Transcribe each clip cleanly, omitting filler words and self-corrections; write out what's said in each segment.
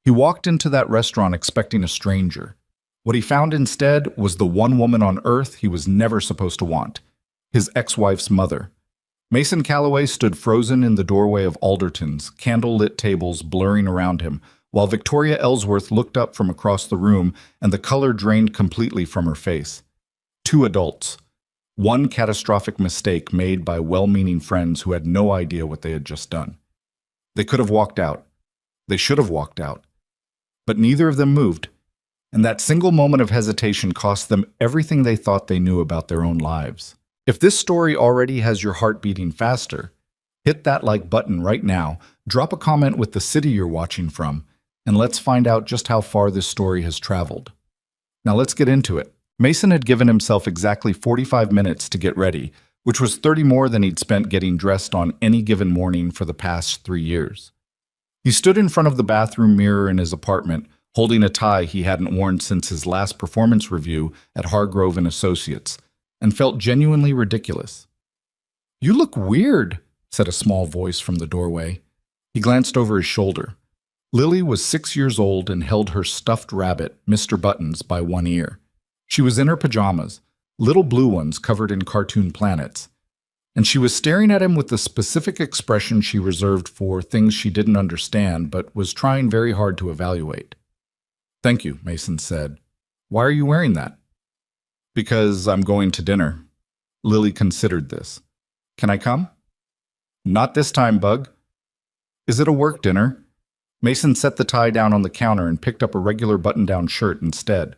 He walked into that restaurant expecting a stranger. What he found instead was the one woman on earth he was never supposed to want, his ex-wife's mother. Mason Calloway stood frozen in the doorway of Alderton's, candle-lit tables blurring around him, while Victoria Ellsworth looked up from across the room and the color drained completely from her face. Two adults. One catastrophic mistake made by well-meaning friends who had no idea what they had just done. They could have walked out. They should have walked out. But neither of them moved, and that single moment of hesitation cost them everything they thought they knew about their own lives. If this story already has your heart beating faster, hit that like button right now, drop a comment with the city you're watching from, and let's find out just how far this story has traveled. Now let's get into it. Mason had given himself exactly 45 minutes to get ready, which was 30 more than he'd spent getting dressed on any given morning for the past 3 years. He stood in front of the bathroom mirror in his apartment, holding a tie he hadn't worn since his last performance review at Hargrove and Associates, and felt genuinely ridiculous. "You look weird," said a small voice from the doorway. He glanced over his shoulder. Lily was 6 years old and held her stuffed rabbit, Mr. Buttons, by one ear. She was in her pajamas, little blue ones covered in cartoon planets, and she was staring at him with the specific expression she reserved for things she didn't understand but was trying very hard to evaluate. "Thank you," Mason said. "Why are you wearing that?" "Because I'm going to dinner." Lily considered this. "Can I come?" "Not this time, Bug." "Is it a work dinner?" Mason set the tie down on the counter and picked up a regular button-down shirt instead.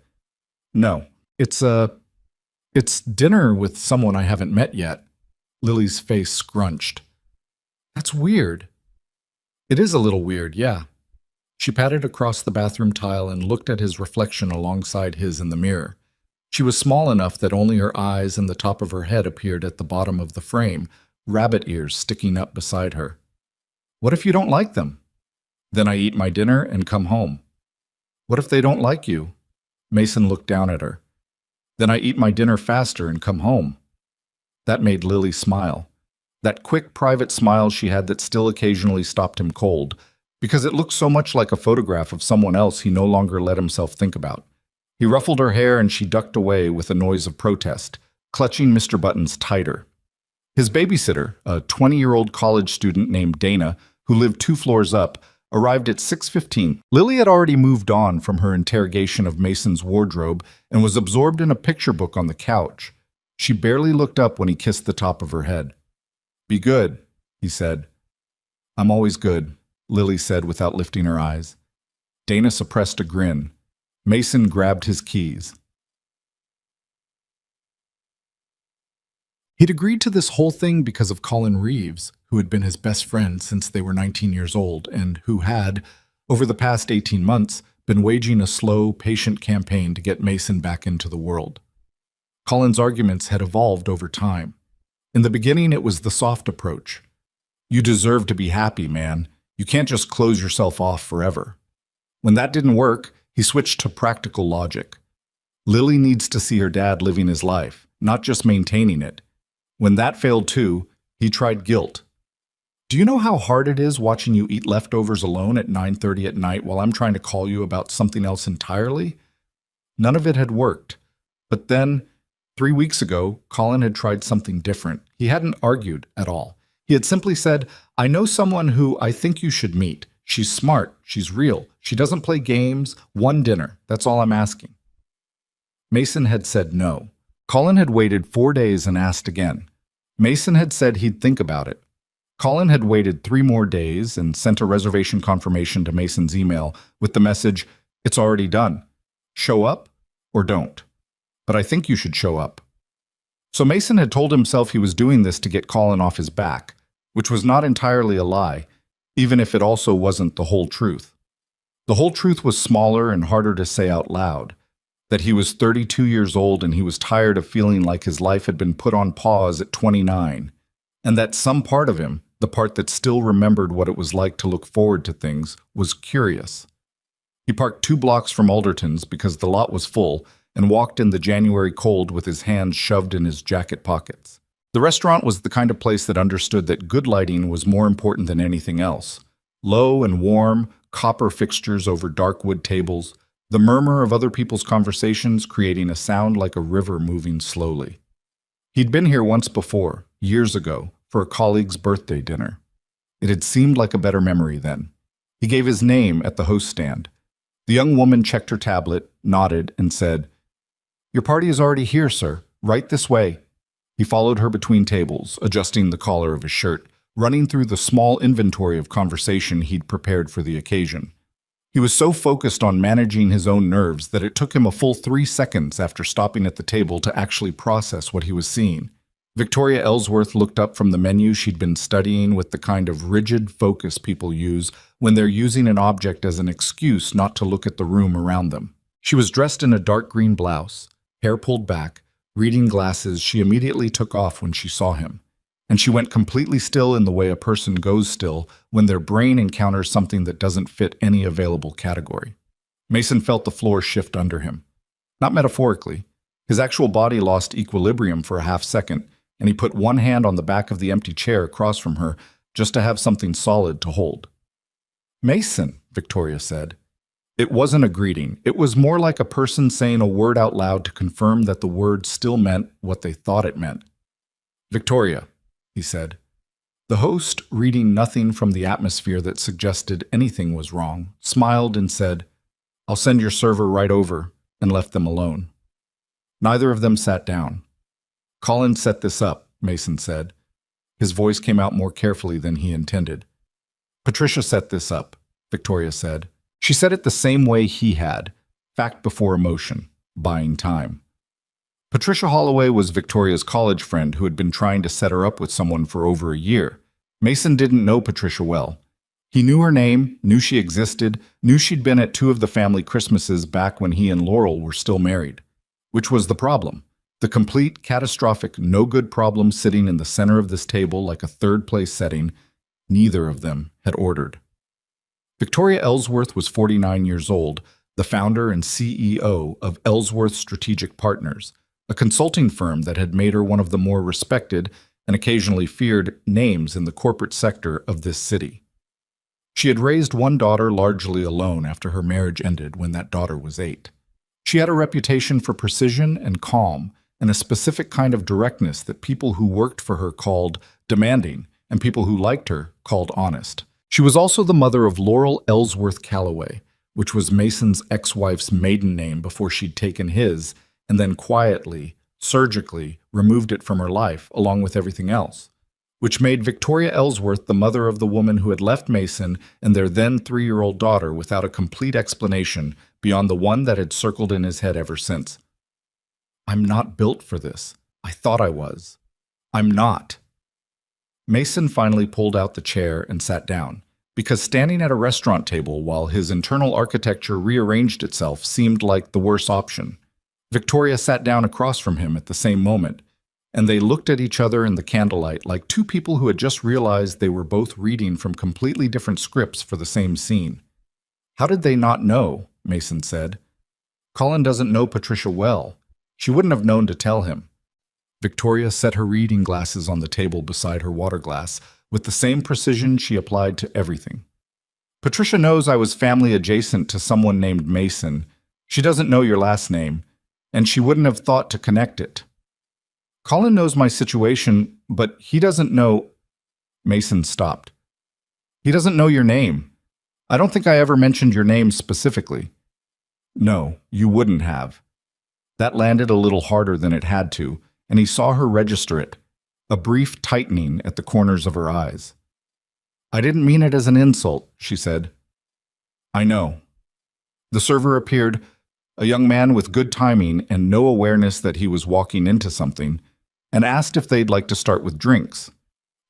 "No, it's dinner with someone I haven't met yet." Lily's face scrunched. "That's weird." "It is a little weird, yeah." She patted across the bathroom tile and looked at his reflection alongside his in the mirror. She was small enough that only her eyes and the top of her head appeared at the bottom of the frame, rabbit ears sticking up beside her. "What if you don't like them?" "Then I eat my dinner and come home." "What if they don't like you?" Mason looked down at her. "Then I eat my dinner faster and come home." That made Lily smile. That quick, private smile she had that still occasionally stopped him cold, because it looked so much like a photograph of someone else he no longer let himself think about. He ruffled her hair and she ducked away with a noise of protest, clutching Mr. Buttons tighter. His babysitter, a 20-year-old college student named Dana, who lived 2 floors up, arrived at 6:15. Lily had already moved on from her interrogation of Mason's wardrobe and was absorbed in a picture book on the couch. She barely looked up when he kissed the top of her head. "Be good," he said. "I'm always good," Lily said without lifting her eyes. Dana suppressed a grin. Mason grabbed his keys. He'd agreed to this whole thing because of Colin Reeves, who had been his best friend since they were 19 years old and who had, over the past 18 months, been waging a slow, patient campaign to get Mason back into the world. Colin's arguments had evolved over time. In the beginning, it was the soft approach. "You deserve to be happy, man. You can't just close yourself off forever." When that didn't work, he switched to practical logic. Lily needs to see her dad living his life, not just maintaining it. When that failed too, he tried guilt. "Do you know how hard it is watching you eat leftovers alone at 9:30 at night while I'm trying to call you about something else entirely?" None of it had worked. But then, 3 weeks ago, Colin had tried something different. He hadn't argued at all. He had simply said, "I know someone who I think you should meet. She's smart. She's real. She doesn't play games. One dinner. That's all I'm asking." Mason had said no. Colin had waited 4 days and asked again. Mason had said he'd think about it. Colin had waited 3 more days and sent a reservation confirmation to Mason's email with the message, "It's already done. Show up or don't. But I think you should show up." So Mason had told himself he was doing this to get Colin off his back, which was not entirely a lie, even if it also wasn't the whole truth. The whole truth was smaller and harder to say out loud, that he was 32 years old and he was tired of feeling like his life had been put on pause at 29, and that some part of him, the part that still remembered what it was like to look forward to things, was curious. He parked 2 blocks from Alderton's because the lot was full and walked in the January cold with his hands shoved in his jacket pockets. The restaurant was the kind of place that understood that good lighting was more important than anything else. Low and warm, copper fixtures over dark wood tables, the murmur of other people's conversations creating a sound like a river moving slowly. He'd been here once before, years ago, for a colleague's birthday dinner. It had seemed like a better memory then. He gave his name at the host stand. The young woman checked her tablet, nodded, and said, "Your party is already here, sir. Right this way." He followed her between tables, adjusting the collar of his shirt, running through the small inventory of conversation he'd prepared for the occasion. He was so focused on managing his own nerves that it took him a full 3 seconds after stopping at the table to actually process what he was seeing. Victoria Ellsworth looked up from the menu she'd been studying with the kind of rigid focus people use when they're using an object as an excuse not to look at the room around them. She was dressed in a dark green blouse, hair pulled back, reading glasses she immediately took off when she saw him. And she went completely still in the way a person goes still when their brain encounters something that doesn't fit any available category. Mason felt the floor shift under him. Not metaphorically. His actual body lost equilibrium for a half second, and he put one hand on the back of the empty chair across from her just to have something solid to hold. "Mason," Victoria said. It wasn't a greeting. It was more like a person saying a word out loud to confirm that the word still meant what they thought it meant. "Victoria," he said. The host, reading nothing from the atmosphere that suggested anything was wrong, smiled and said, "I'll send your server right over," and left them alone. Neither of them sat down. "Colin set this up," Mason said. His voice came out more carefully than he intended. "Patricia set this up," Victoria said. She said it the same way he had, fact before emotion, buying time. Patricia Holloway was Victoria's college friend who had been trying to set her up with someone for over a year. Mason didn't know Patricia well. He knew her name, knew she existed, knew she'd been at 2 of the family Christmases back when he and Laurel were still married. Which was the problem. The complete, catastrophic, no-good problem sitting in the center of this table like a third-place setting, neither of them had ordered. Victoria Ellsworth was 49 years old, the founder and CEO of Ellsworth Strategic Partners, a consulting firm that had made her one of the more respected and occasionally feared names in the corporate sector of this city. She had raised one daughter largely alone after her marriage ended when that daughter was 8. She had a reputation for precision and calm and a specific kind of directness that people who worked for her called demanding and people who liked her called honest. She was also the mother of Laurel Ellsworth Calloway, which was Mason's ex-wife's maiden name before she'd taken his and then quietly, surgically, removed it from her life along with everything else, which made Victoria Ellsworth the mother of the woman who had left Mason and their then 3-year-old daughter without a complete explanation beyond the one that had circled in his head ever since. "I'm not built for this. I thought I was. I'm not." Mason finally pulled out the chair and sat down, because standing at a restaurant table while his internal architecture rearranged itself seemed like the worst option. Victoria sat down across from him at the same moment, and they looked at each other in the candlelight like 2 people who had just realized they were both reading from completely different scripts for the same scene. "How did they not know?" Mason said. "Colin doesn't know Patricia well. She wouldn't have known to tell him." Victoria set her reading glasses on the table beside her water glass with the same precision she applied to everything. "Patricia knows I was family adjacent to someone named Mason. She doesn't know your last name, and she wouldn't have thought to connect it. Colin knows my situation, but he doesn't know—" Mason stopped. "He doesn't know your name. I don't think I ever mentioned your name specifically." "No, you wouldn't have." That landed a little harder than it had to, and he saw her register it, a brief tightening at the corners of her eyes. "I didn't mean it as an insult," she said. "I know." The server appeared, a young man with good timing and no awareness that he was walking into something, and asked if they'd like to start with drinks.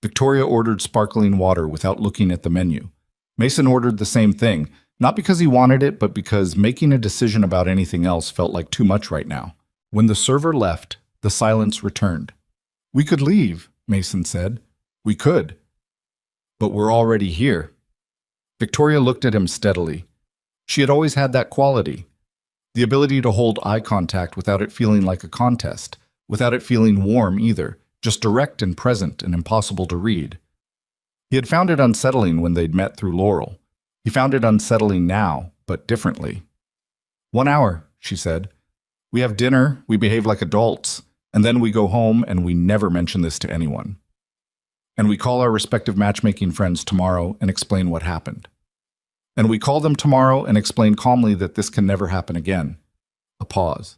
Victoria ordered sparkling water without looking at the menu. Mason ordered the same thing, not because he wanted it, but because making a decision about anything else felt like too much right now. When the server left, the silence returned. "We could leave," Mason said. "We could. But we're already here." Victoria looked at him steadily. She had always had that quality. The ability to hold eye contact without it feeling like a contest, without it feeling warm either, just direct and present and impossible to read. He had found it unsettling when they'd met through Laurel. He found it unsettling now, but differently. 1 hour, she said. We have dinner, we behave like adults, and then we go home and we never mention this to anyone. And we call our respective matchmaking friends tomorrow and explain what happened. And we call them tomorrow and explain calmly that this can never happen again. A pause.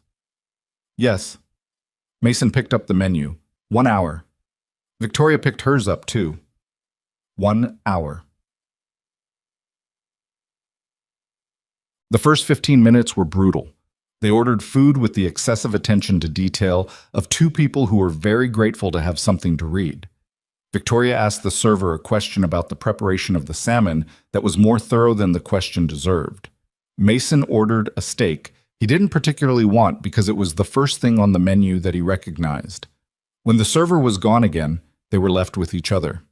Yes. Mason picked up the menu. 1 hour. Victoria picked hers up, too. 1 hour. The first 15 minutes were brutal. They ordered food with the excessive attention to detail of two people who were very grateful to have something to read. Victoria asked the server a question about the preparation of the salmon that was more thorough than the question deserved. Mason ordered a steak he didn't particularly want because it was the first thing on the menu that he recognized. When the server was gone again, they were left with each other.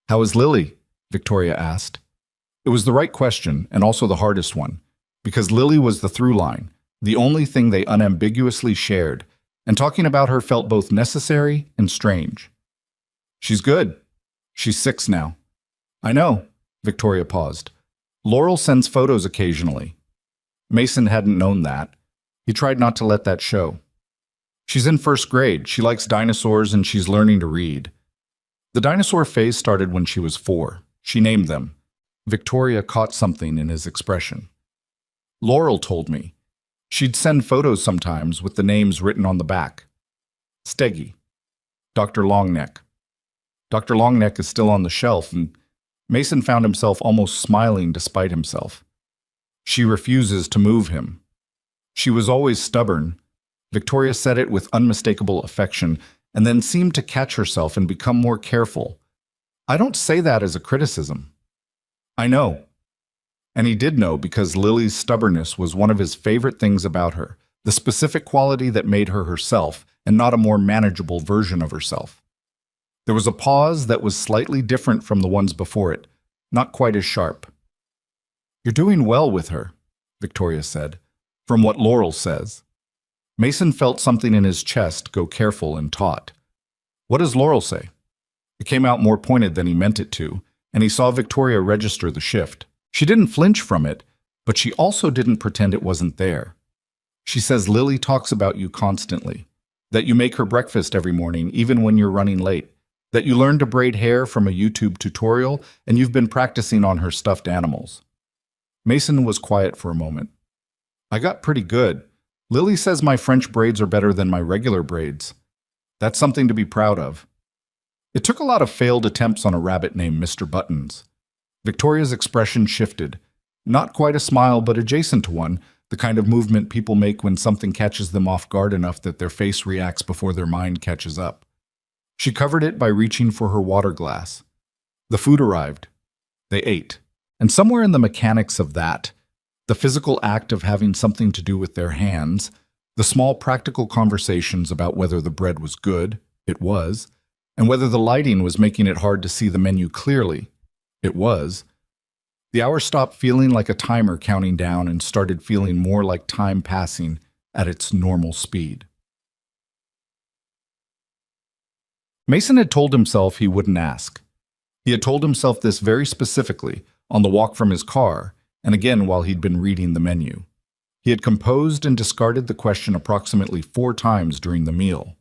"How is Lily?" Victoria asked. It was the right question and also the hardest one, because Lily was the through line, the only thing they unambiguously shared, and talking about her felt both necessary and strange. "She's good. She's 6 now." "I know." Victoria paused. "Laurel sends photos occasionally." Mason hadn't known that. He tried not to let that show. "She's in 1st grade. She likes dinosaurs and she's learning to read." The dinosaur phase started when she was 4. She named them. Victoria caught something in his expression. "Laurel told me. She'd send photos sometimes with the names written on the back. Steggy. Dr. Longneck." Dr. Longneck is still on the shelf, and Mason found himself almost smiling despite himself. "She refuses to move him. She was always stubborn." Victoria said it with unmistakable affection, and then seemed to catch herself and become more careful. "I don't say that as a criticism." "I know." And he did know because Lily's stubbornness was one of his favorite things about her, the specific quality that made her herself and not a more manageable version of herself. There was a pause that was slightly different from the ones before it, not quite as sharp. "You're doing well with her," Victoria said, "from what Laurel says." Mason felt something in his chest go careful and taut. "What does Laurel say?" It came out more pointed than he meant it to, and he saw Victoria register the shift. She didn't flinch from it, but she also didn't pretend it wasn't there. "She says Lily talks about you constantly, that you make her breakfast every morning, even when you're running late, that you learned to braid hair from a YouTube tutorial, and you've been practicing on her stuffed animals." Mason was quiet for a moment. "I got pretty good. Lily says my French braids are better than my regular braids. That's something to be proud of." It took a lot of failed attempts on a rabbit named Mr. Buttons. Victoria's expression shifted. Not quite a smile, but adjacent to one, the kind of movement people make when something catches them off guard enough that their face reacts before their mind catches up. She covered it by reaching for her water glass. The food arrived. They ate. And somewhere in the mechanics of that, the physical act of having something to do with their hands, the small practical conversations about whether the bread was good, it was, and whether the lighting was making it hard to see the menu clearly, it was, the hour stopped feeling like a timer counting down and started feeling more like time passing at its normal speed. Mason had told himself he wouldn't ask. He had told himself this very specifically on the walk from his car, and again while he'd been reading the menu. He had composed and discarded the question approximately 4 times during the meal.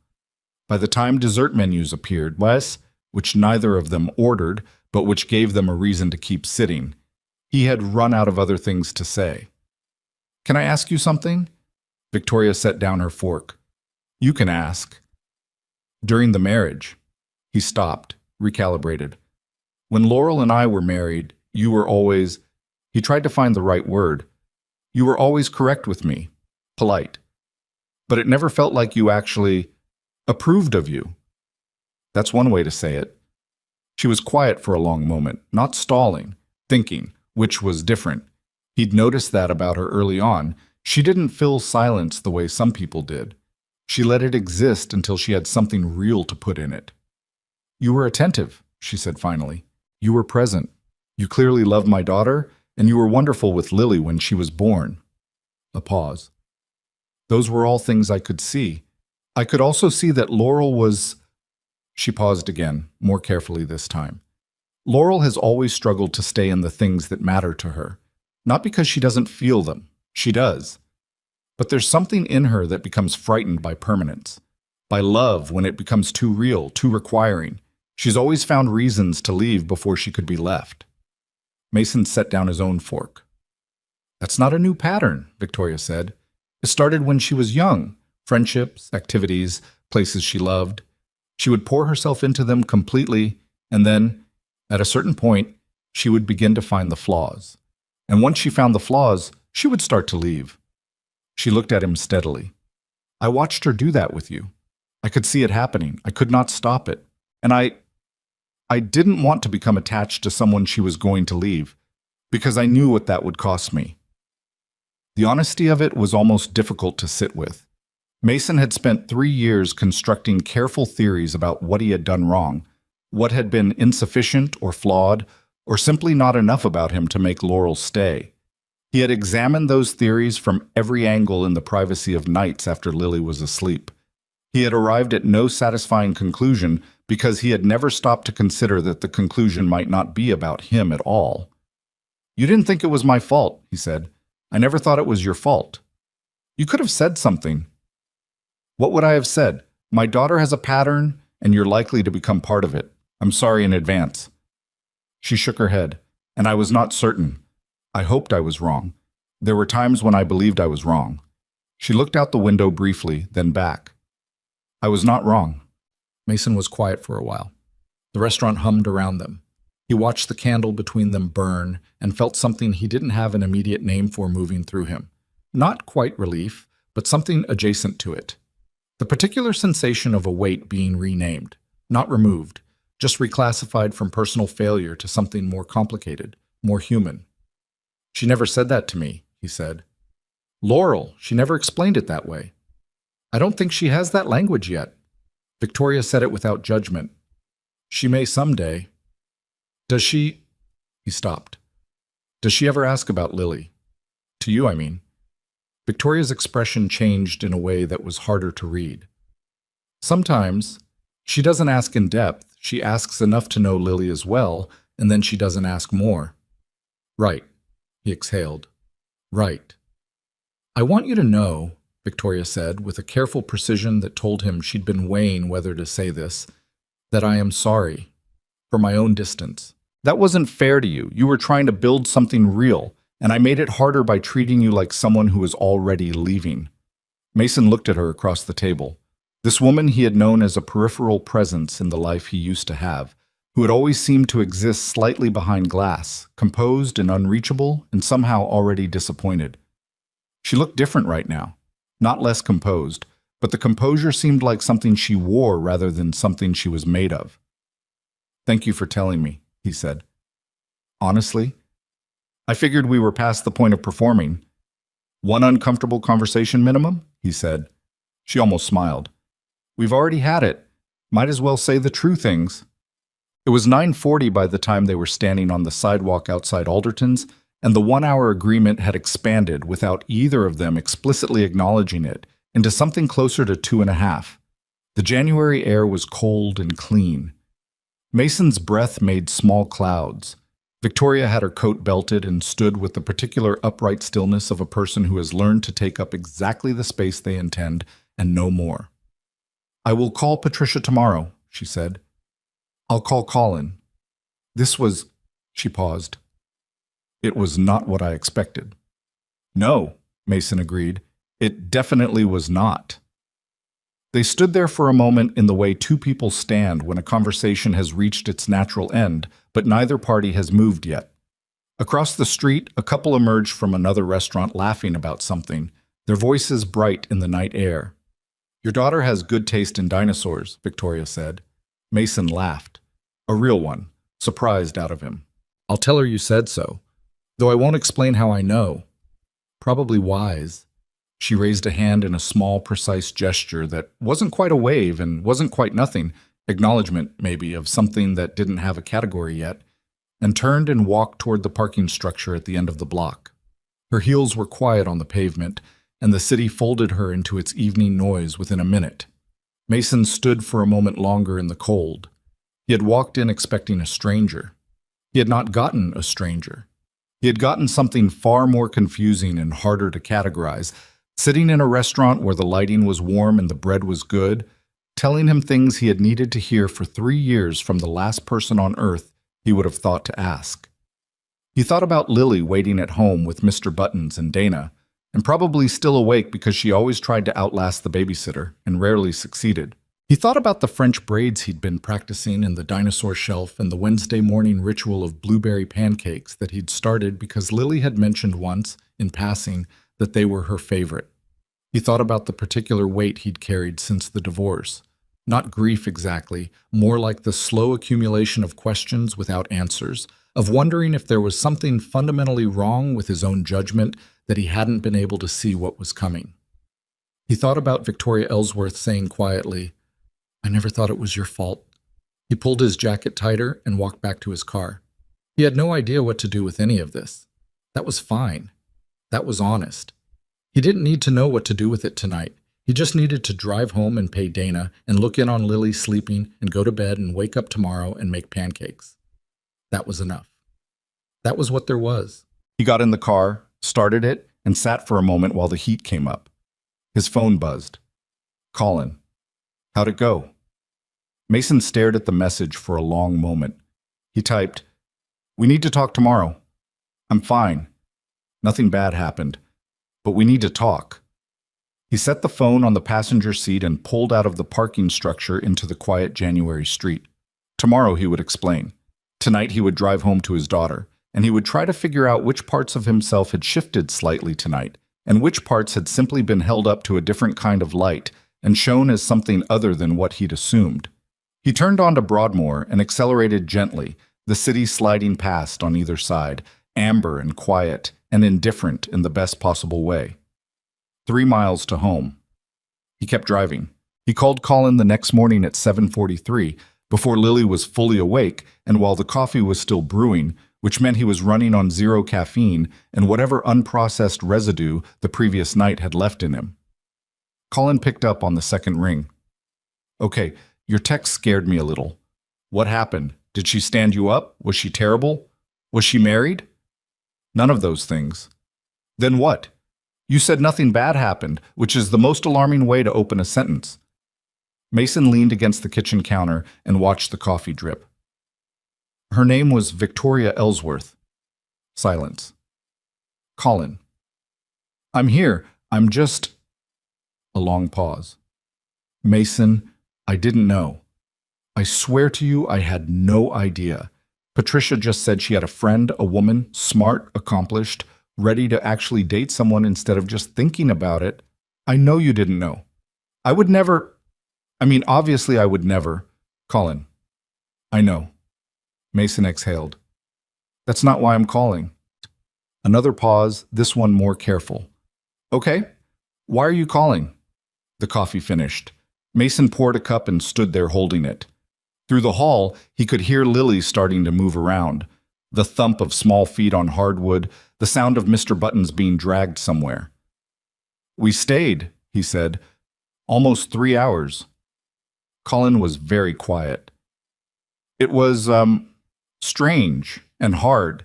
By the time dessert menus appeared, which neither of them ordered, but which gave them a reason to keep sitting, he had run out of other things to say. "Can I ask you something?" Victoria set down her fork. "You can ask." "During the marriage." He stopped, recalibrated. "When Laurel and I were married, you were always..." He tried to find the right word. "You were always correct with me, polite. But it never felt like you actually approved of you." That's one way to say it. She was quiet for a long moment, not stalling, thinking, which was different. He'd noticed that about her early on. She didn't fill silence the way some people did. She let it exist until she had something real to put in it. "You were attentive," she said finally. "You were present. You clearly loved my daughter, and you were wonderful with Lily when she was born." A pause. "Those were all things I could see. I could also see that Laurel was..." She paused again, more carefully this time. Laurel has always struggled to stay in the things that matter to her. Not because she doesn't feel them. She does. But there's something in her that becomes frightened by permanence, by love when it becomes too real, too requiring. She's always found reasons to leave before she could be left. Mason set down his own fork. That's not a new pattern, Victoria said. It started when she was young. Friendships, activities, places she loved. She would pour herself into them completely, and then, at a certain point, she would begin to find the flaws. And once she found the flaws, she would start to leave. She looked at him steadily. I watched her do that with you. I could see it happening. I could not stop it. And I didn't want to become attached to someone she was going to leave, because I knew what that would cost me. The honesty of it was almost difficult to sit with. Mason had spent 3 years constructing careful theories about what he had done wrong, what had been insufficient or flawed, or simply not enough about him to make Laurel stay. He had examined those theories from every angle in the privacy of nights after Lily was asleep. He had arrived at no satisfying conclusion because he had never stopped to consider that the conclusion might not be about him at all. You didn't think it was my fault, he said. I never thought it was your fault. You could have said something. What would I have said? My daughter has a pattern, and you're likely to become part of it. I'm sorry in advance. She shook her head, and I was not certain. I hoped I was wrong. There were times when I believed I was wrong. She looked out the window briefly, then back. I was not wrong. Mason was quiet for a while. The restaurant hummed around them. He watched the candle between them burn and felt something he didn't have an immediate name for moving through him. Not quite relief, but something adjacent to it. The particular sensation of a weight being renamed, not removed, just reclassified from personal failure to something more complicated, more human. She never said that to me, he said. Laurel, she never explained it that way. I don't think she has that language yet. Victoria said it without judgment. She may someday. Does she? He stopped. Does she ever ask about Lily? To you, I mean. Victoria's expression changed in a way that was harder to read. Sometimes, she doesn't ask in depth, she asks enough to know Lily as well, and then she doesn't ask more. Right, he exhaled. Right. I want you to know, Victoria said, with a careful precision that told him she'd been weighing whether to say this, that I am sorry, for my own distance. That wasn't fair to you. You were trying to build something real, and I made it harder by treating you like someone who was already leaving. Mason looked at her across the table. This woman he had known as a peripheral presence in the life he used to have, who had always seemed to exist slightly behind glass, composed and unreachable, and somehow already disappointed. She looked different right now, not less composed, but the composure seemed like something she wore rather than something she was made of. Thank you for telling me, he said. Honestly, I figured we were past the point of performing. One uncomfortable conversation minimum, he said. She almost smiled. We've already had it. Might as well say the true things. It was 9:40 by the time they were standing on the sidewalk outside Alderton's, and the 1-hour agreement had expanded without either of them explicitly acknowledging it into something closer to 2.5. The January air was cold and clean. Mason's breath made small clouds. Victoria had her coat belted and stood with the particular upright stillness of a person who has learned to take up exactly the space they intend and no more. I will call Patricia tomorrow, she said. I'll call Colin. This was... She paused. It was not what I expected. No, Mason agreed. It definitely was not. They stood there for a moment in the way two people stand when a conversation has reached its natural end, but neither party has moved yet. Across the street, a couple emerged from another restaurant laughing about something, their voices bright in the night air. Your daughter has good taste in dinosaurs, Victoria said. Mason laughed. A real one, surprised out of him. I'll tell her you said so, though I won't explain how I know. Probably wise. She raised a hand in a small, precise gesture that wasn't quite a wave and wasn't quite nothing, acknowledgement, maybe, of something that didn't have a category yet, and turned and walked toward the parking structure at the end of the block. Her heels were quiet on the pavement, and the city folded her into its evening noise within a minute. Mason stood for a moment longer in the cold. He had walked in expecting a stranger. He had not gotten a stranger. He had gotten something far more confusing and harder to categorize, sitting in a restaurant where the lighting was warm and the bread was good, telling him things he had needed to hear for 3 years from the last person on earth he would have thought to ask. He thought about Lily waiting at home with Mr. Buttons and Dana, and probably still awake because she always tried to outlast the babysitter and rarely succeeded. He thought about the French braids he'd been practicing in the dinosaur shelf and the Wednesday morning ritual of blueberry pancakes that he'd started because Lily had mentioned once, in passing, that they were her favorite. He thought about the particular weight he'd carried since the divorce. Not grief exactly, more like the slow accumulation of questions without answers, of wondering if there was something fundamentally wrong with his own judgment that he hadn't been able to see what was coming. He thought about Victoria Ellsworth saying quietly, "I never thought it was your fault." He pulled his jacket tighter and walked back to his car. He had no idea what to do with any of this. That was fine. That was honest. He didn't need to know what to do with it tonight. He just needed to drive home and pay Dana and look in on Lily sleeping and go to bed and wake up tomorrow and make pancakes. That was enough. That was what there was. He got in the car, started it, and sat for a moment while the heat came up. His phone buzzed. Colin. How'd it go? Mason stared at the message for a long moment. He typed, "We need to talk tomorrow. I'm fine. Nothing bad happened, but we need to talk." He set the phone on the passenger seat and pulled out of the parking structure into the quiet January street. Tomorrow he would explain. Tonight he would drive home to his daughter, and he would try to figure out which parts of himself had shifted slightly tonight, and which parts had simply been held up to a different kind of light and shown as something other than what he'd assumed. He turned onto Broadmoor and accelerated gently, the city sliding past on either side, amber and quiet and indifferent in the best possible way. 3 miles to home. He kept driving. He called Colin the next morning at 7:43, before Lily was fully awake and while the coffee was still brewing, which meant he was running on 0 caffeine and whatever unprocessed residue the previous night had left in him. Colin picked up on the second ring. "Okay, your text scared me a little. What happened? Did she stand you up? Was she terrible? Was she married?" "None of those things." "Then what? You said nothing bad happened, which is the most alarming way to open a sentence." Mason leaned against the kitchen counter and watched the coffee drip. "Her name was Victoria Ellsworth." Silence. "Colin." "I'm here. I'm just—" A long pause. "Mason, I didn't know. I swear to you I had no idea. Patricia just said she had a friend, a woman, smart, accomplished, ready to actually date someone instead of just thinking about it. I know you didn't know. I would never— obviously I would never. Colin." "I know." Mason exhaled. "That's not why I'm calling." Another pause, this one more careful. "Okay, why are you calling?" The coffee finished. Mason poured a cup and stood there holding it. Through the hall, he could hear Lily starting to move around. The thump of small feet on hardwood, the sound of Mr. Buttons being dragged somewhere. "We stayed," he said. "Almost 3 hours." Colin was very quiet. "It was, strange and hard.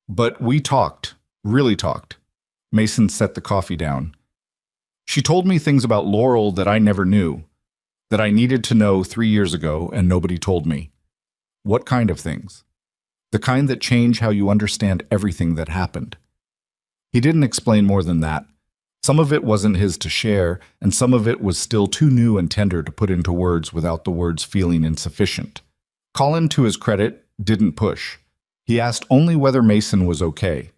But we talked, really talked." Mason set the coffee down. "She told me things about Laurel that I never knew, that I needed to know 3 years ago and nobody told me." "What kind of things?" "The kind that change how you understand everything that happened." He didn't explain more than that. Some of it wasn't his to share, and some of it was still too new and tender to put into words without the words feeling insufficient. Colin, to his credit, didn't push. He asked only whether Mason was okay.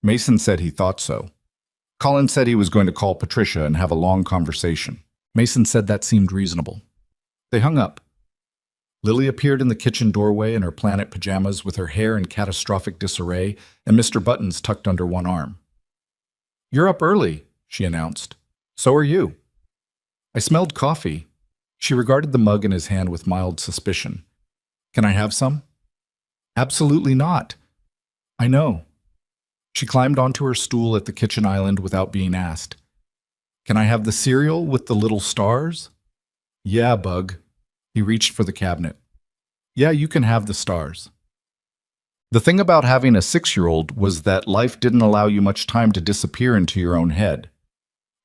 Mason said he thought so. Colin said he was going to call Patricia and have a long conversation. Mason said that seemed reasonable. They hung up. Lily appeared in the kitchen doorway in her planet pajamas with her hair in catastrophic disarray and Mr. Buttons tucked under one arm. "You're up early," she announced. "So are you." I smelled coffee. She regarded the mug in his hand with mild suspicion. "Can I have some?" "Absolutely not." "I know." She climbed onto her stool at the kitchen island without being asked. "Can I have the cereal with the little stars?" "Yeah, Bug." He reached for the cabinet. "Yeah, you can have the stars." The thing about having a 6-year-old was that life didn't allow you much time to disappear into your own head.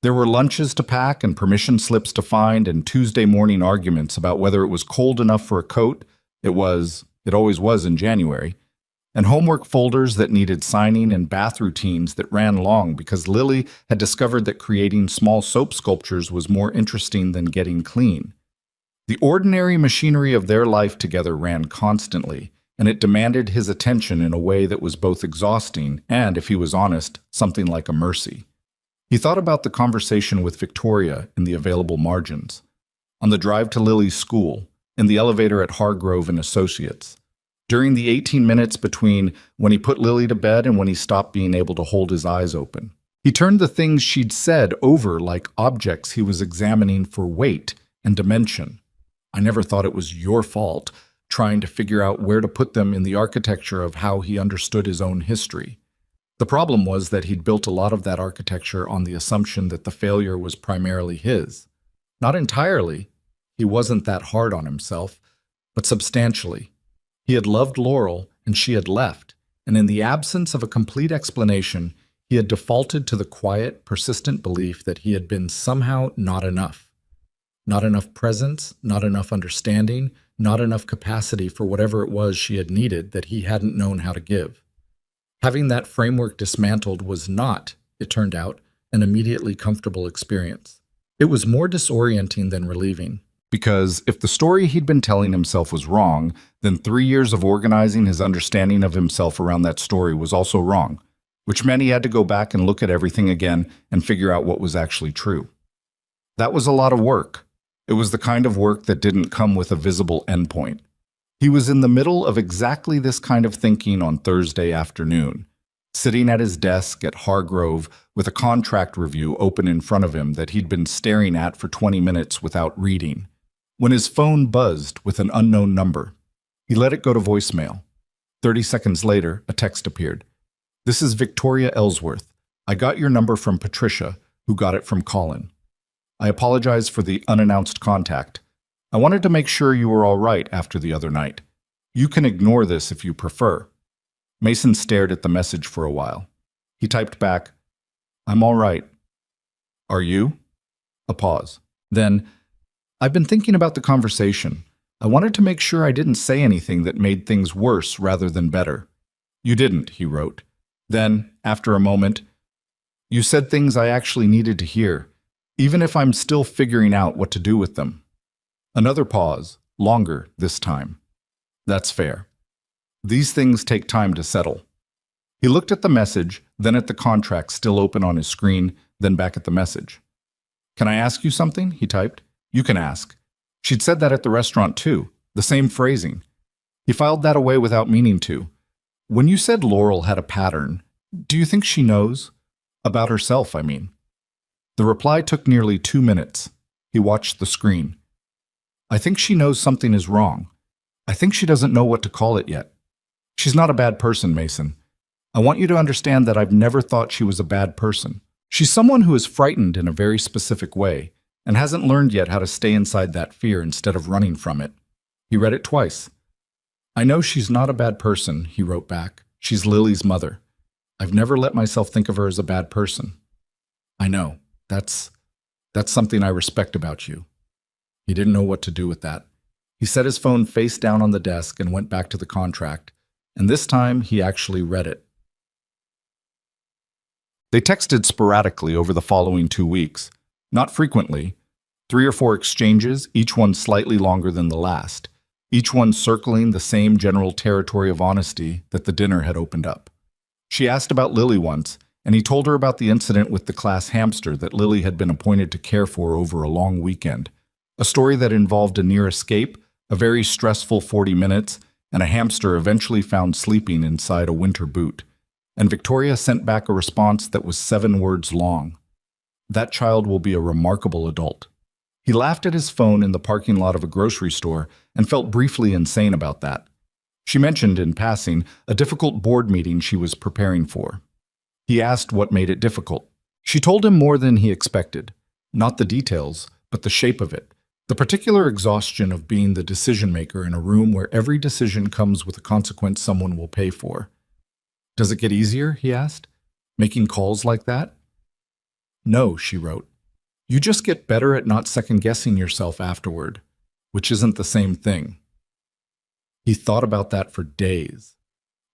There were lunches to pack and permission slips to find and Tuesday morning arguments about whether it was cold enough for a coat. It always was in January. And homework folders that needed signing and bath routines that ran long because Lily had discovered that creating small soap sculptures was more interesting than getting clean. The ordinary machinery of their life together ran constantly, and it demanded his attention in a way that was both exhausting and, if he was honest, something like a mercy. He thought about the conversation with Victoria in the available margins, on the drive to Lily's school, in the elevator at Hargrove and Associates, during the 18 minutes between when he put Lily to bed and when he stopped being able to hold his eyes open. He turned the things she'd said over like objects he was examining for weight and dimension. I never thought it was your fault, trying to figure out where to put them in the architecture of how he understood his own history. The problem was that he'd built a lot of that architecture on the assumption that the failure was primarily his. Not entirely. He wasn't that hard on himself, but substantially. He had loved Laurel, and she had left, and in the absence of a complete explanation, he had defaulted to the quiet, persistent belief that he had been somehow not enough. Not enough presence, not enough understanding, not enough capacity for whatever it was she had needed that he hadn't known how to give. Having that framework dismantled was not, it turned out, an immediately comfortable experience. It was more disorienting than relieving. Because if the story he'd been telling himself was wrong, then 3 years of organizing his understanding of himself around that story was also wrong, which meant he had to go back and look at everything again and figure out what was actually true. That was a lot of work. It was the kind of work that didn't come with a visible endpoint. He was in the middle of exactly this kind of thinking on Thursday afternoon, sitting at his desk at Hargrove with a contract review open in front of him that he'd been staring at for 20 minutes without reading, when his phone buzzed with an unknown number. He let it go to voicemail. 30 seconds later, a text appeared. "This is Victoria Ellsworth. I got your number from Patricia, who got it from Colin. I apologize for the unannounced contact. I wanted to make sure you were all right after the other night. You can ignore this if you prefer." Mason stared at the message for a while. He typed back, "I'm all right. Are you?" A pause. Then, "I've been thinking about the conversation. I wanted to make sure I didn't say anything that made things worse rather than better." "You didn't," he wrote. Then, after a moment, "You said things I actually needed to hear, even if I'm still figuring out what to do with them." Another pause, longer this time. "That's fair. These things take time to settle." He looked at the message, then at the contract still open on his screen, then back at the message. "Can I ask you something?" he typed. "You can ask." She'd said that at the restaurant too, the same phrasing. He filed that away without meaning to. "When you said Laurel had a pattern, do you think she knows? About herself, I mean." The reply took nearly 2 minutes. He watched the screen. "I think she knows something is wrong. I think she doesn't know what to call it yet. She's not a bad person, Mason. I want you to understand that I've never thought she was a bad person. She's someone who is frightened in a very specific way and hasn't learned yet how to stay inside that fear instead of running from it." He read it twice. "I know she's not a bad person," he wrote back. "She's Lily's mother. I've never let myself think of her as a bad person. I know. That's something I respect about you." He didn't know what to do with that. He set his phone face down on the desk and went back to the contract, and this time he actually read it. They texted sporadically over the following 2 weeks. Not frequently. 3 or 4 exchanges, each one slightly longer than the last, each one circling the same general territory of honesty that the dinner had opened up. She asked about Lily once, and he told her about the incident with the class hamster that Lily had been appointed to care for over a long weekend. A story that involved a near escape, a very stressful 40 minutes, and a hamster eventually found sleeping inside a winter boot. And Victoria sent back a response that was 7 words long. "That child will be a remarkable adult." He laughed at his phone in the parking lot of a grocery store and felt briefly insane about that. She mentioned, in passing, a difficult board meeting she was preparing for. He asked what made it difficult. She told him more than he expected. Not the details, but the shape of it. The particular exhaustion of being the decision maker in a room where every decision comes with a consequence someone will pay for. Does it get easier, he asked, making calls like that? No, she wrote. You just get better at not second-guessing yourself afterward, which isn't the same thing. He thought about that for days.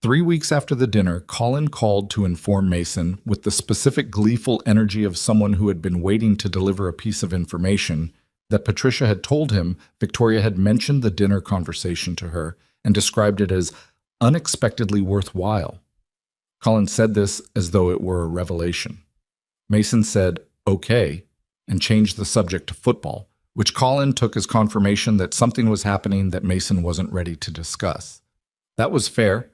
3 weeks after the dinner, Colin called to inform Mason, with the specific gleeful energy of someone who had been waiting to deliver a piece of information, that Patricia had told him Victoria had mentioned the dinner conversation to her and described it as unexpectedly worthwhile. Colin said this as though it were a revelation. Mason said, okay, and changed the subject to football, which Colin took as confirmation that something was happening that Mason wasn't ready to discuss. That was fair.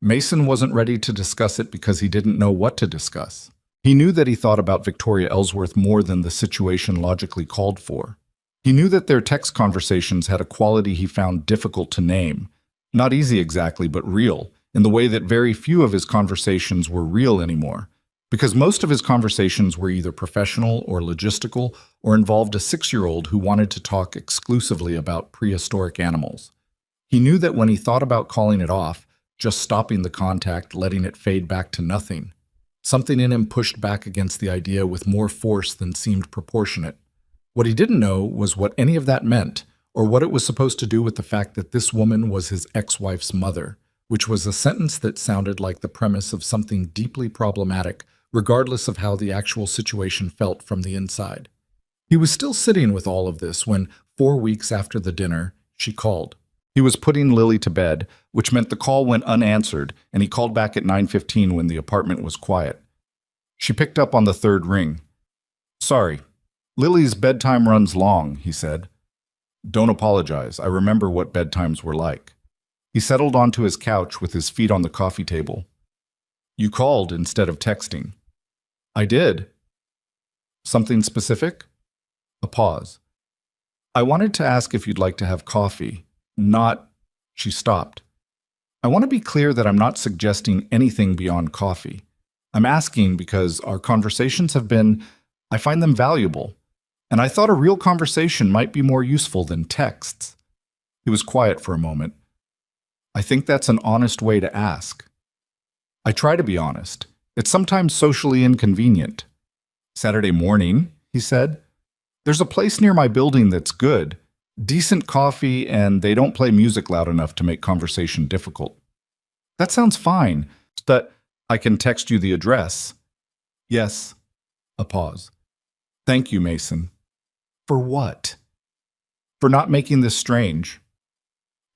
Mason wasn't ready to discuss it because he didn't know what to discuss. He knew that he thought about Victoria Ellsworth more than the situation logically called for. He knew that their text conversations had a quality he found difficult to name. Not easy exactly, but real, in the way that very few of his conversations were real anymore. Because most of his conversations were either professional or logistical or involved a 6-year-old who wanted to talk exclusively about prehistoric animals. He knew that when he thought about calling it off, just stopping the contact, letting it fade back to nothing, something in him pushed back against the idea with more force than seemed proportionate. What he didn't know was what any of that meant, or what it was supposed to do with the fact that this woman was his ex-wife's mother, which was a sentence that sounded like the premise of something deeply problematic, regardless of how the actual situation felt from the inside. He was still sitting with all of this when, 4 weeks after the dinner, she called. He was putting Lily to bed, which meant the call went unanswered, and he called back at 9:15 when the apartment was quiet. She picked up on the third ring. Sorry, Lily's bedtime runs long, he said. Don't apologize. I remember what bedtimes were like. He settled onto his couch with his feet on the coffee table. You called instead of texting. I did. Something specific? A pause. I wanted to ask if you'd like to have coffee. Not... She stopped. I want to be clear that I'm not suggesting anything beyond coffee. I'm asking because our conversations have been... I find them valuable. And I thought a real conversation might be more useful than texts. He was quiet for a moment. I think that's an honest way to ask. I try to be honest. It's sometimes socially inconvenient. Saturday morning, he said. There's a place near my building that's good. Decent coffee, and they don't play music loud enough to make conversation difficult. That sounds fine. That I can text you the address. Yes. A pause. Thank you, Mason. For what? For not making this strange.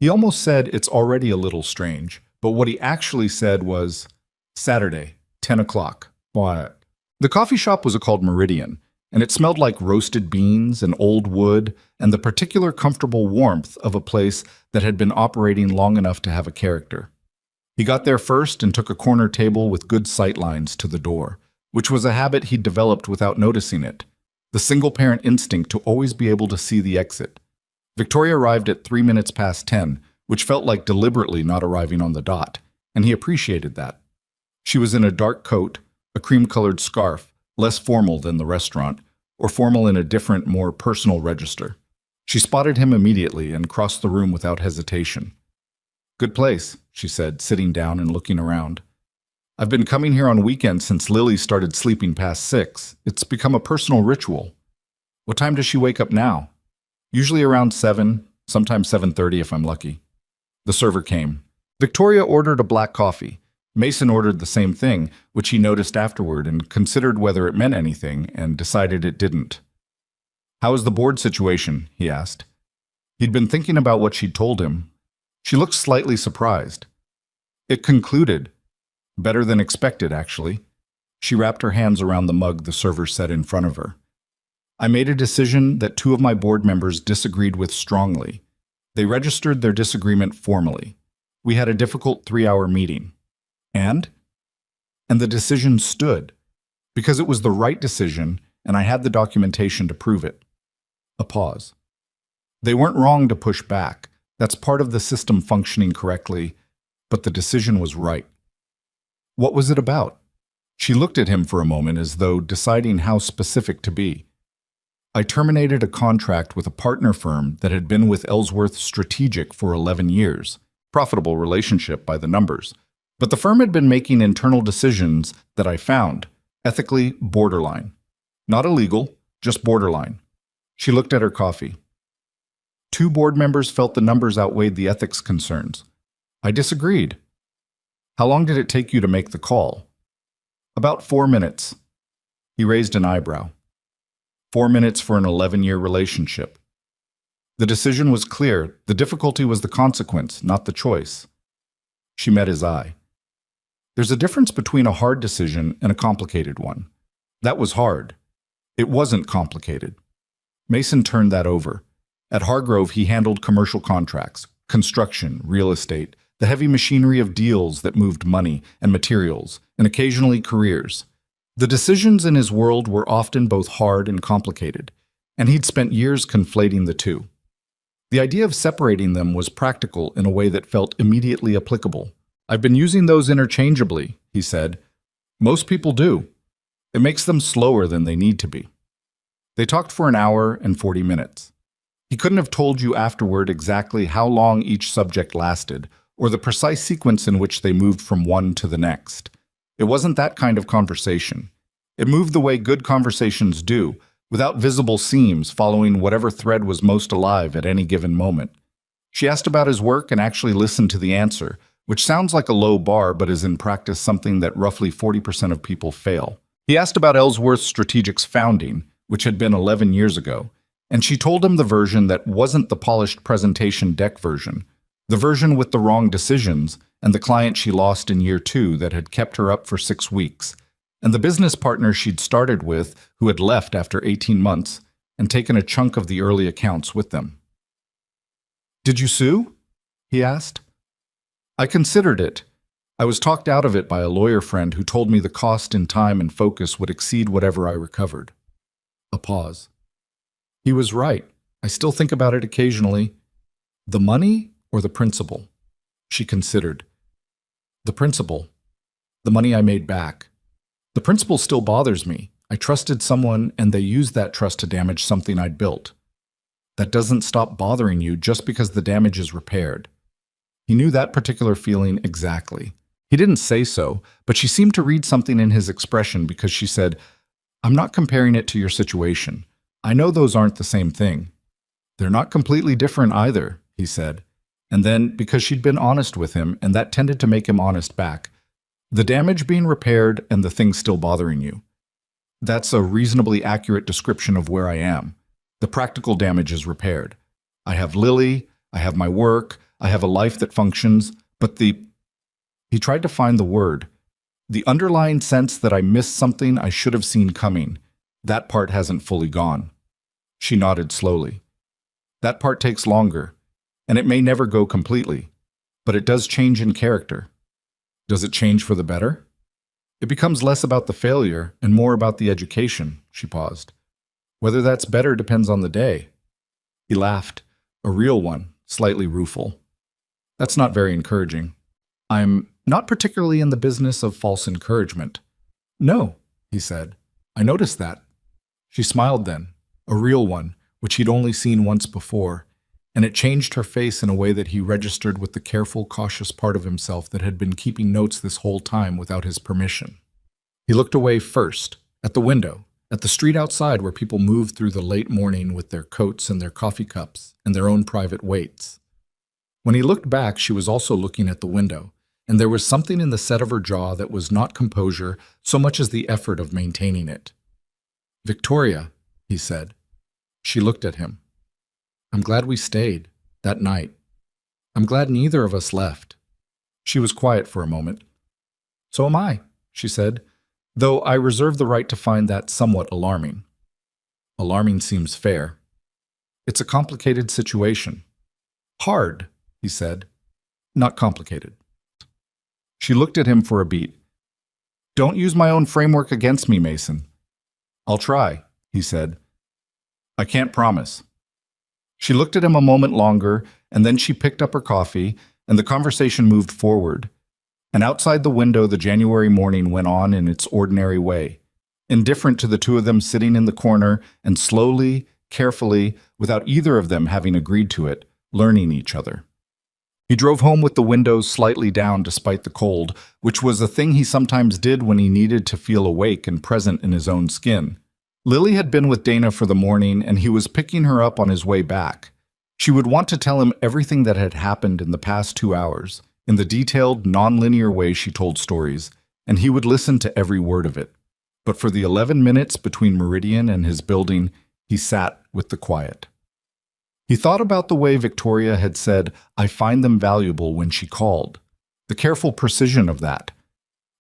He almost said it's already a little strange, but what he actually said was, Saturday, 10 o'clock. Quiet. The coffee shop was called Meridian, and it smelled like roasted beans and old wood and the particular comfortable warmth of a place that had been operating long enough to have a character. He got there first and took a corner table with good sightlines to the door, which was a habit he'd developed without noticing it, the single-parent instinct to always be able to see the exit. Victoria arrived at 3 minutes past 10, which felt like deliberately not arriving on the dot, and he appreciated that. She was in a dark coat, a cream-colored scarf, less formal than the restaurant, or formal in a different, more personal register. She spotted him immediately and crossed the room without hesitation. Good place, she said, sitting down and looking around. I've been coming here on weekends since Lily started sleeping past 6. It's become a personal ritual. What time does she wake up now? Usually around 7, sometimes 7:30 if I'm lucky. The server came. Victoria ordered a black coffee. Mason ordered the same thing, which he noticed afterward and considered whether it meant anything and decided it didn't. How is the board situation? He asked. He'd been thinking about what she'd told him. She looked slightly surprised. It concluded. Better than expected, actually. She wrapped her hands around the mug the server set in front of her. I made a decision that 2 of my board members disagreed with strongly. They registered their disagreement formally. We had a difficult 3-hour meeting. And the decision stood, because it was the right decision, and I had the documentation to prove it. A pause. They weren't wrong to push back. That's part of the system functioning correctly, but the decision was right. What was it about? She looked at him for a moment as though deciding how specific to be. I terminated a contract with a partner firm that had been with Ellsworth Strategic for 11 years. Profitable relationship by the numbers. But the firm had been making internal decisions that I found ethically borderline. Not illegal, just borderline. She looked at her coffee. 2 board members felt the numbers outweighed the ethics concerns. I disagreed. How long did it take you to make the call? About 4 minutes. He raised an eyebrow. 4 minutes for an 11-year relationship. The decision was clear. The difficulty was the consequence, not the choice. She met his eye. There's a difference between a hard decision and a complicated one. That was hard. It wasn't complicated. Mason turned that over. At Hargrove, he handled commercial contracts, construction, real estate, the heavy machinery of deals that moved money and materials, and occasionally careers. The decisions in his world were often both hard and complicated, and he'd spent years conflating the two. The idea of separating them was practical in a way that felt immediately applicable. I've been using those interchangeably, he said. Most people do. It makes them slower than they need to be. They talked for an hour and 40 minutes. He couldn't have told you afterward exactly how long each subject lasted, or the precise sequence in which they moved from one to the next. It wasn't that kind of conversation. It moved the way good conversations do, without visible seams following whatever thread was most alive at any given moment. She asked about his work and actually listened to the answer, which sounds like a low bar but is in practice something that roughly 40% of people fail. He asked about Ellsworth Strategic's founding, which had been 11 years ago, and she told him the version that wasn't the polished presentation deck version, the version with the wrong decisions and the client she lost in year 2 that had kept her up for 6 weeks, and the business partner she'd started with who had left after 18 months and taken a chunk of the early accounts with them. "Did you sue?" he asked. "I considered it. I was talked out of it by a lawyer friend who told me the cost in time and focus would exceed whatever I recovered." A pause. He was right. I still think about it occasionally. The money or the principle? She considered. The principle. The money I made back. The principle still bothers me. I trusted someone and they used that trust to damage something I'd built. That doesn't stop bothering you just because the damage is repaired. He knew that particular feeling exactly. He didn't say so, but she seemed to read something in his expression because she said, "I'm not comparing it to your situation. I know those aren't the same thing." "They're not completely different either," he said. And then, because she'd been honest with him, and that tended to make him honest back, the damage being repaired and the thing still bothering you. That's a reasonably accurate description of where I am. The practical damage is repaired. I have Lily, I have my work, I have a life that functions, but he tried to find the word. The underlying sense that I missed something I should have seen coming, that part hasn't fully gone. She nodded slowly. That part takes longer, and it may never go completely, but it does change in character. Does it change for the better? It becomes less about the failure and more about the education, she paused. Whether that's better depends on the day. He laughed, a real one, slightly rueful. That's not very encouraging. I'm not particularly in the business of false encouragement. No, he said. I noticed that. She smiled then, a real one, which he'd only seen once before, and it changed her face in a way that he registered with the careful, cautious part of himself that had been keeping notes this whole time without his permission. He looked away first, at the window, at the street outside where people moved through the late morning with their coats and their coffee cups and their own private waits. When he looked back, she was also looking at the window, and there was something in the set of her jaw that was not composure so much as the effort of maintaining it. "Victoria," he said. She looked at him. "I'm glad we stayed, that night. I'm glad neither of us left." She was quiet for a moment. "So am I," she said, though I reserve the right to find that somewhat alarming. Alarming seems fair. It's a complicated situation. "Hard," he said, "not complicated." She looked at him for a beat. "Don't use my own framework against me, Mason." "I'll try," he said. "I can't promise." She looked at him a moment longer, and then she picked up her coffee, and the conversation moved forward. And outside the window, the January morning went on in its ordinary way. indifferent to the two of them sitting in the corner and slowly, carefully, without either of them having agreed to it, learning each other. He drove home with the windows slightly down despite the cold, which was a thing he sometimes did when he needed to feel awake and present in his own skin. Lily had been with Dana for the morning, and he was picking her up on his way back. She would want to tell him everything that had happened in the past 2 hours, in the detailed, non-linear way she told stories, and he would listen to every word of it. But for the 11 minutes between Meridian and his building, he sat with the quiet. He thought about the way Victoria had said, "I find them valuable" when she called. The careful precision of that.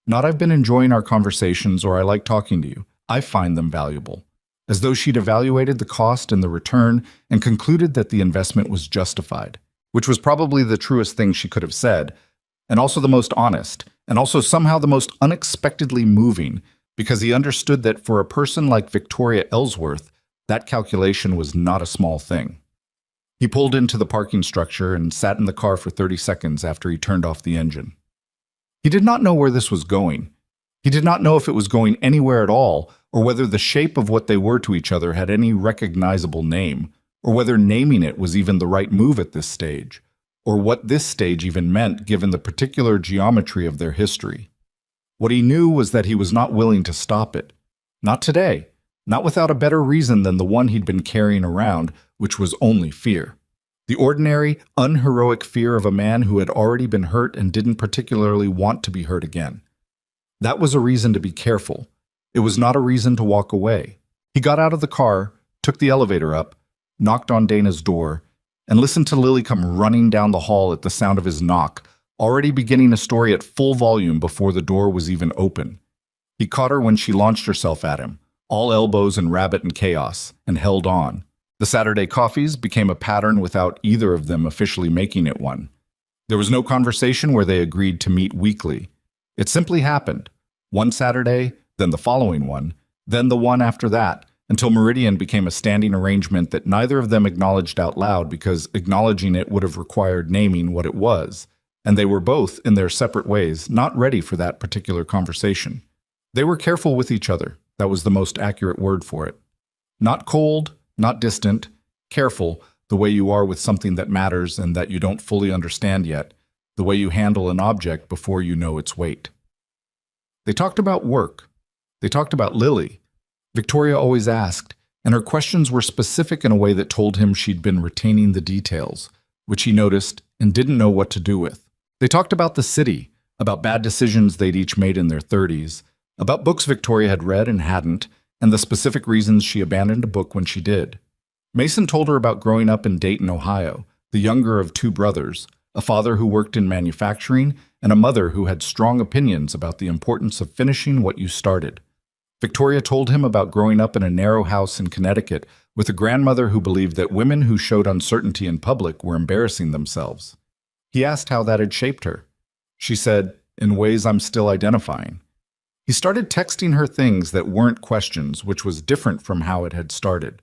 Not "I've been enjoying our conversations" or "I like talking to you." "I find them valuable." As though she'd evaluated the cost and the return and concluded that the investment was justified, which was probably the truest thing she could have said, and also the most honest, and also somehow the most unexpectedly moving, because he understood that for a person like Victoria Ellsworth, that calculation was not a small thing. He pulled into the parking structure and sat in the car for 30 seconds after he turned off the engine. He did not know where this was going. He did not know if it was going anywhere at all, or whether the shape of what they were to each other had any recognizable name, or whether naming it was even the right move at this stage, or what this stage even meant given the particular geometry of their history. What he knew was that he was not willing to stop it. Not today. Not without a better reason than the one he'd been carrying around, which was only fear. The ordinary, unheroic fear of a man who had already been hurt and didn't particularly want to be hurt again. That was a reason to be careful. It was not a reason to walk away. He got out of the car, took the elevator up, knocked on Dana's door, and listened to Lily come running down the hall at the sound of his knock, already beginning a story at full volume before the door was even open. He caught her when she launched herself at him, all elbows and rabbit and chaos, and held on. The Saturday coffees became a pattern without either of them officially making it one. There was no conversation where they agreed to meet weekly. It simply happened. One Saturday, then the following one, then the one after that, until Meridian became a standing arrangement that neither of them acknowledged out loud because acknowledging it would have required naming what it was, and they were both, in their separate ways, not ready for that particular conversation. They were careful with each other. That was the most accurate word for it. Not cold, not distant, careful, the way you are with something that matters and that you don't fully understand yet, the way you handle an object before you know its weight. They talked about work. They talked about Lily. Victoria always asked, and her questions were specific in a way that told him she'd been retaining the details, which he noticed and didn't know what to do with. They talked about the city, about bad decisions they'd each made in their 30s, about books Victoria had read and hadn't, and the specific reasons she abandoned a book when she did. Mason told her about growing up in Dayton, Ohio, the younger of two brothers, a father who worked in manufacturing, and a mother who had strong opinions about the importance of finishing what you started. Victoria told him about growing up in a narrow house in Connecticut with a grandmother who believed that women who showed uncertainty in public were embarrassing themselves. He asked how that had shaped her. She said, "In ways I'm still identifying." He started texting her things that weren't questions, which was different from how it had started.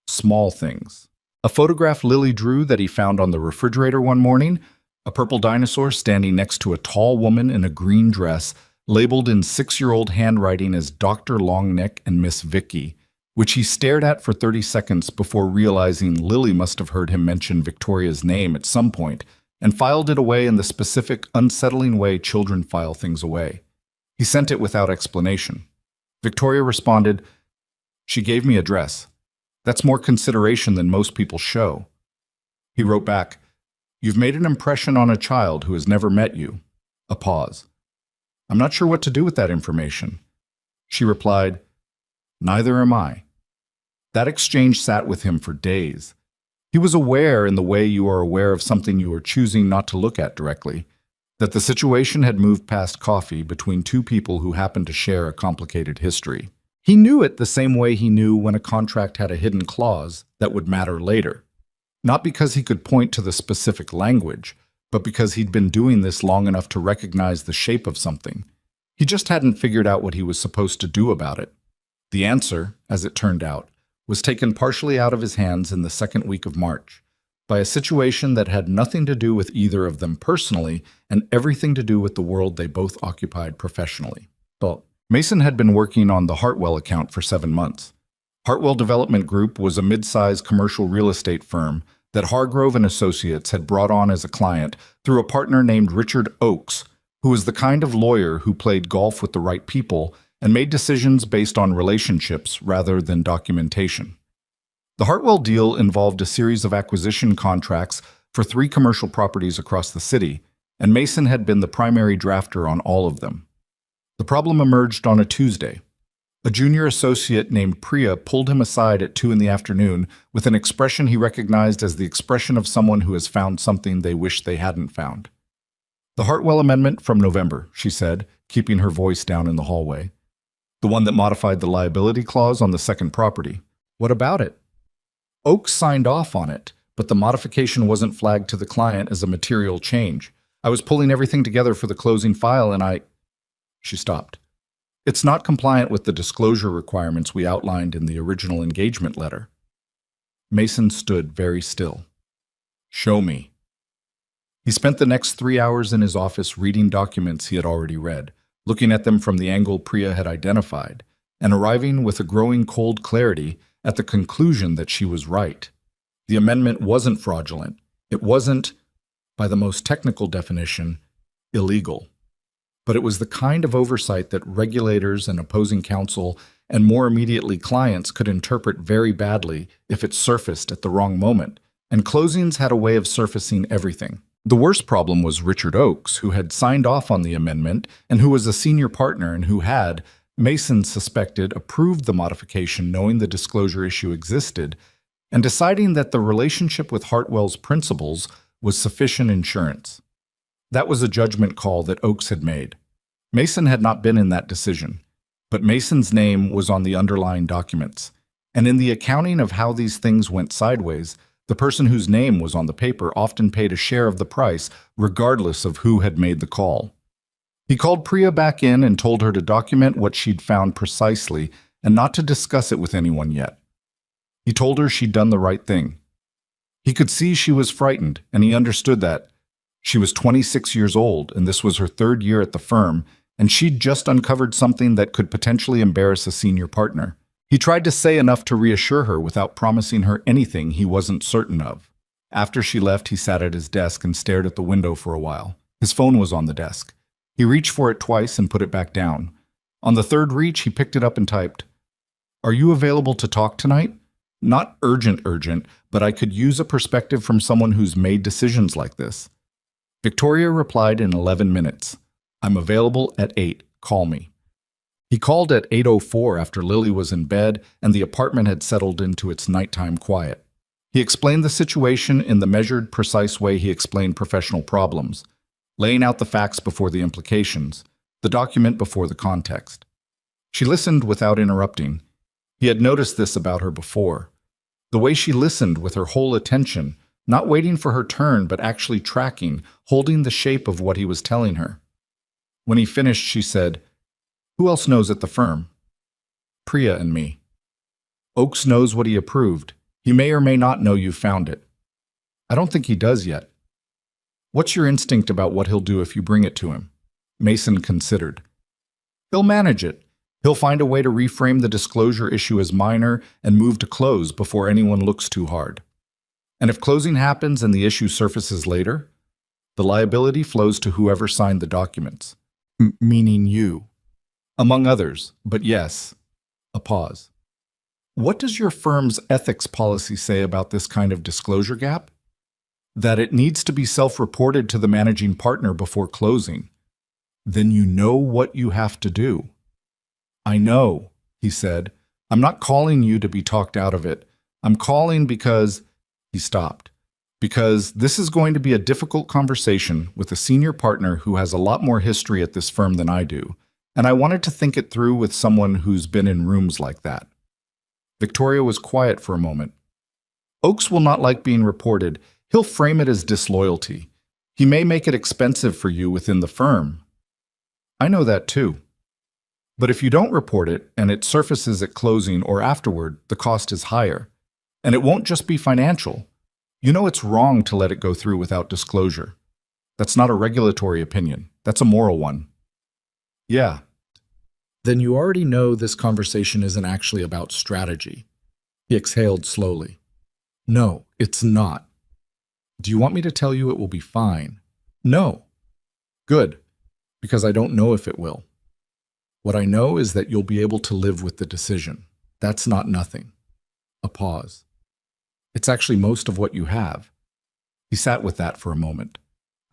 Small things. A photograph Lily drew that he found on the refrigerator one morning, a purple dinosaur standing next to a tall woman in a green dress, labeled in 6-year-old handwriting as Dr. Longneck and Miss Vicky, which he stared at for 30 seconds before realizing Lily must have heard him mention Victoria's name at some point, and filed it away in the specific, unsettling way children file things away. He sent it without explanation. Victoria responded, "She gave me a dress. That's more consideration than most people show." He wrote back, "You've made an impression on a child who has never met you." A pause. "I'm not sure what to do with that information." She replied, "Neither am I." That exchange sat with him for days. He was aware, in the way you are aware of something you are choosing not to look at directly, that the situation had moved past coffee between two people who happened to share a complicated history. He knew it the same way he knew when a contract had a hidden clause that would matter later. Not because he could point to the specific language, but because he'd been doing this long enough to recognize the shape of something. He just hadn't figured out what he was supposed to do about it. The answer, as it turned out, was taken partially out of his hands in the second week of March, by a situation that had nothing to do with either of them personally and everything to do with the world they both occupied professionally. But Mason had been working on the Hartwell account for 7 months. Hartwell Development Group was a mid-sized commercial real estate firm that Hargrove and Associates had brought on as a client through a partner named Richard Oakes, who was the kind of lawyer who played golf with the right people and made decisions based on relationships rather than documentation. The Hartwell deal involved a series of acquisition contracts for 3 commercial properties across the city, and Mason had been the primary drafter on all of them. The problem emerged on a Tuesday. A junior associate named Priya pulled him aside at 2 in the afternoon with an expression he recognized as the expression of someone who has found something they wish they hadn't found. "The Hartwell Amendment from November," she said, keeping her voice down in the hallway. "The one that modified the liability clause on the second property. What about it?" Oakes signed off on it, but the modification wasn't flagged to the client as a material change. "I was pulling everything together for the closing file and She stopped. "It's not compliant with the disclosure requirements we outlined in the original engagement letter." Mason stood very still. "Show me." He spent the next 3 hours in his office reading documents he had already read, looking at them from the angle Priya had identified, and arriving with a growing cold clarity at the conclusion that she was right. The amendment wasn't fraudulent. It wasn't, by the most technical definition, illegal. But it was the kind of oversight that regulators and opposing counsel, and more immediately clients, could interpret very badly if it surfaced at the wrong moment, and closings had a way of surfacing everything. The worst problem was Richard Oakes, who had signed off on the amendment and who was a senior partner and who had, Mason suspected, approved the modification knowing the disclosure issue existed, and deciding that the relationship with Hartwell's principals was sufficient insurance. That was a judgment call that Oakes had made. Mason had not been in that decision, but Mason's name was on the underlying documents, and in the accounting of how these things went sideways, the person whose name was on the paper often paid a share of the price, regardless of who had made the call. He called Priya back in and told her to document what she'd found precisely and not to discuss it with anyone yet. He told her she'd done the right thing. He could see she was frightened, and he understood that. She was 26 years old, and this was her 3rd year at the firm, and she'd just uncovered something that could potentially embarrass a senior partner. He tried to say enough to reassure her without promising her anything he wasn't certain of. After she left, he sat at his desk and stared at the window for a while. His phone was on the desk. He reached for it twice and put it back down. On the 3rd reach, he picked it up and typed, "Are you available to talk tonight? Not urgent, but I could use a perspective from someone who's made decisions like this." Victoria replied in 11 minutes. "I'm available at 8. Call me." He called at 8:04 after Lily was in bed and the apartment had settled into its nighttime quiet. He explained the situation in the measured, precise way he explained professional problems, laying out the facts before the implications, the document before the context. She listened without interrupting. He had noticed this about her before. The way she listened with her whole attention, not waiting for her turn but actually tracking, holding the shape of what he was telling her. When he finished, she said, "Who else knows at the firm?" "Priya and me." "Oakes knows what he approved. He may or may not know you found it." "I don't think he does yet." "What's your instinct about what he'll do if you bring it to him?" Mason considered. "He'll manage it. He'll find a way to reframe the disclosure issue as minor and move to close before anyone looks too hard. And if closing happens and the issue surfaces later, the liability flows to whoever signed the documents. Meaning you. Among others, but yes." A pause. "What does your firm's ethics policy say about this kind of disclosure gap?" "That it needs to be self-reported to the managing partner before closing." "Then you know what you have to do." "I know," he said. "I'm not calling you to be talked out of it. I'm calling because—" He stopped. "Because this is going to be a difficult conversation with a senior partner who has a lot more history at this firm than I do, and I wanted to think it through with someone who's been in rooms like that." Victoria was quiet for a moment. "Oakes will not like being reported. He'll frame it as disloyalty. He may make it expensive for you within the firm." "I know that too. But if you don't report it and it surfaces at closing or afterward, the cost is higher. And it won't just be financial. You know it's wrong to let it go through without disclosure. That's not a regulatory opinion. That's a moral one." "Yeah." Then you already know this conversation isn't actually about strategy. He exhaled slowly. No, it's not. Do you want me to tell you it will be fine? No. Good, because I don't know if it will. What I know is that you'll be able to live with the decision. That's not nothing. A pause. It's actually most of what you have. He sat with that for a moment.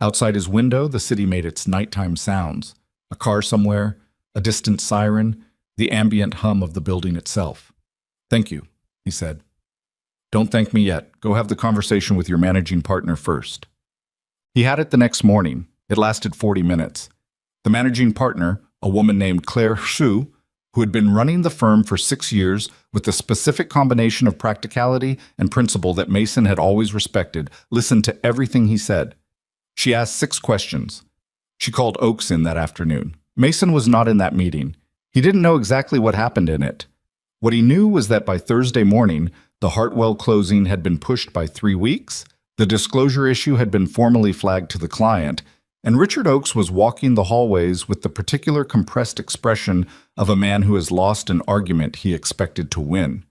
Outside his window, the city made its nighttime sounds. A car somewhere, a distant siren, the ambient hum of the building itself. Thank you, he said. Don't thank me yet. Go have the conversation with your managing partner first. He had it the next morning. It lasted 40 minutes. The managing partner, a woman named Claire Shu, who had been running the firm for 6 years with the specific combination of practicality and principle that Mason had always respected, listened to everything he said. She asked 6 questions. She called Oakes in that afternoon. Mason was not in that meeting. He didn't know exactly what happened in it. What he knew was that by Thursday morning, the Hartwell closing had been pushed by 3 weeks, the disclosure issue had been formally flagged to the client, and Richard Oakes was walking the hallways with the particular compressed expression of a man who has lost an argument he expected to win.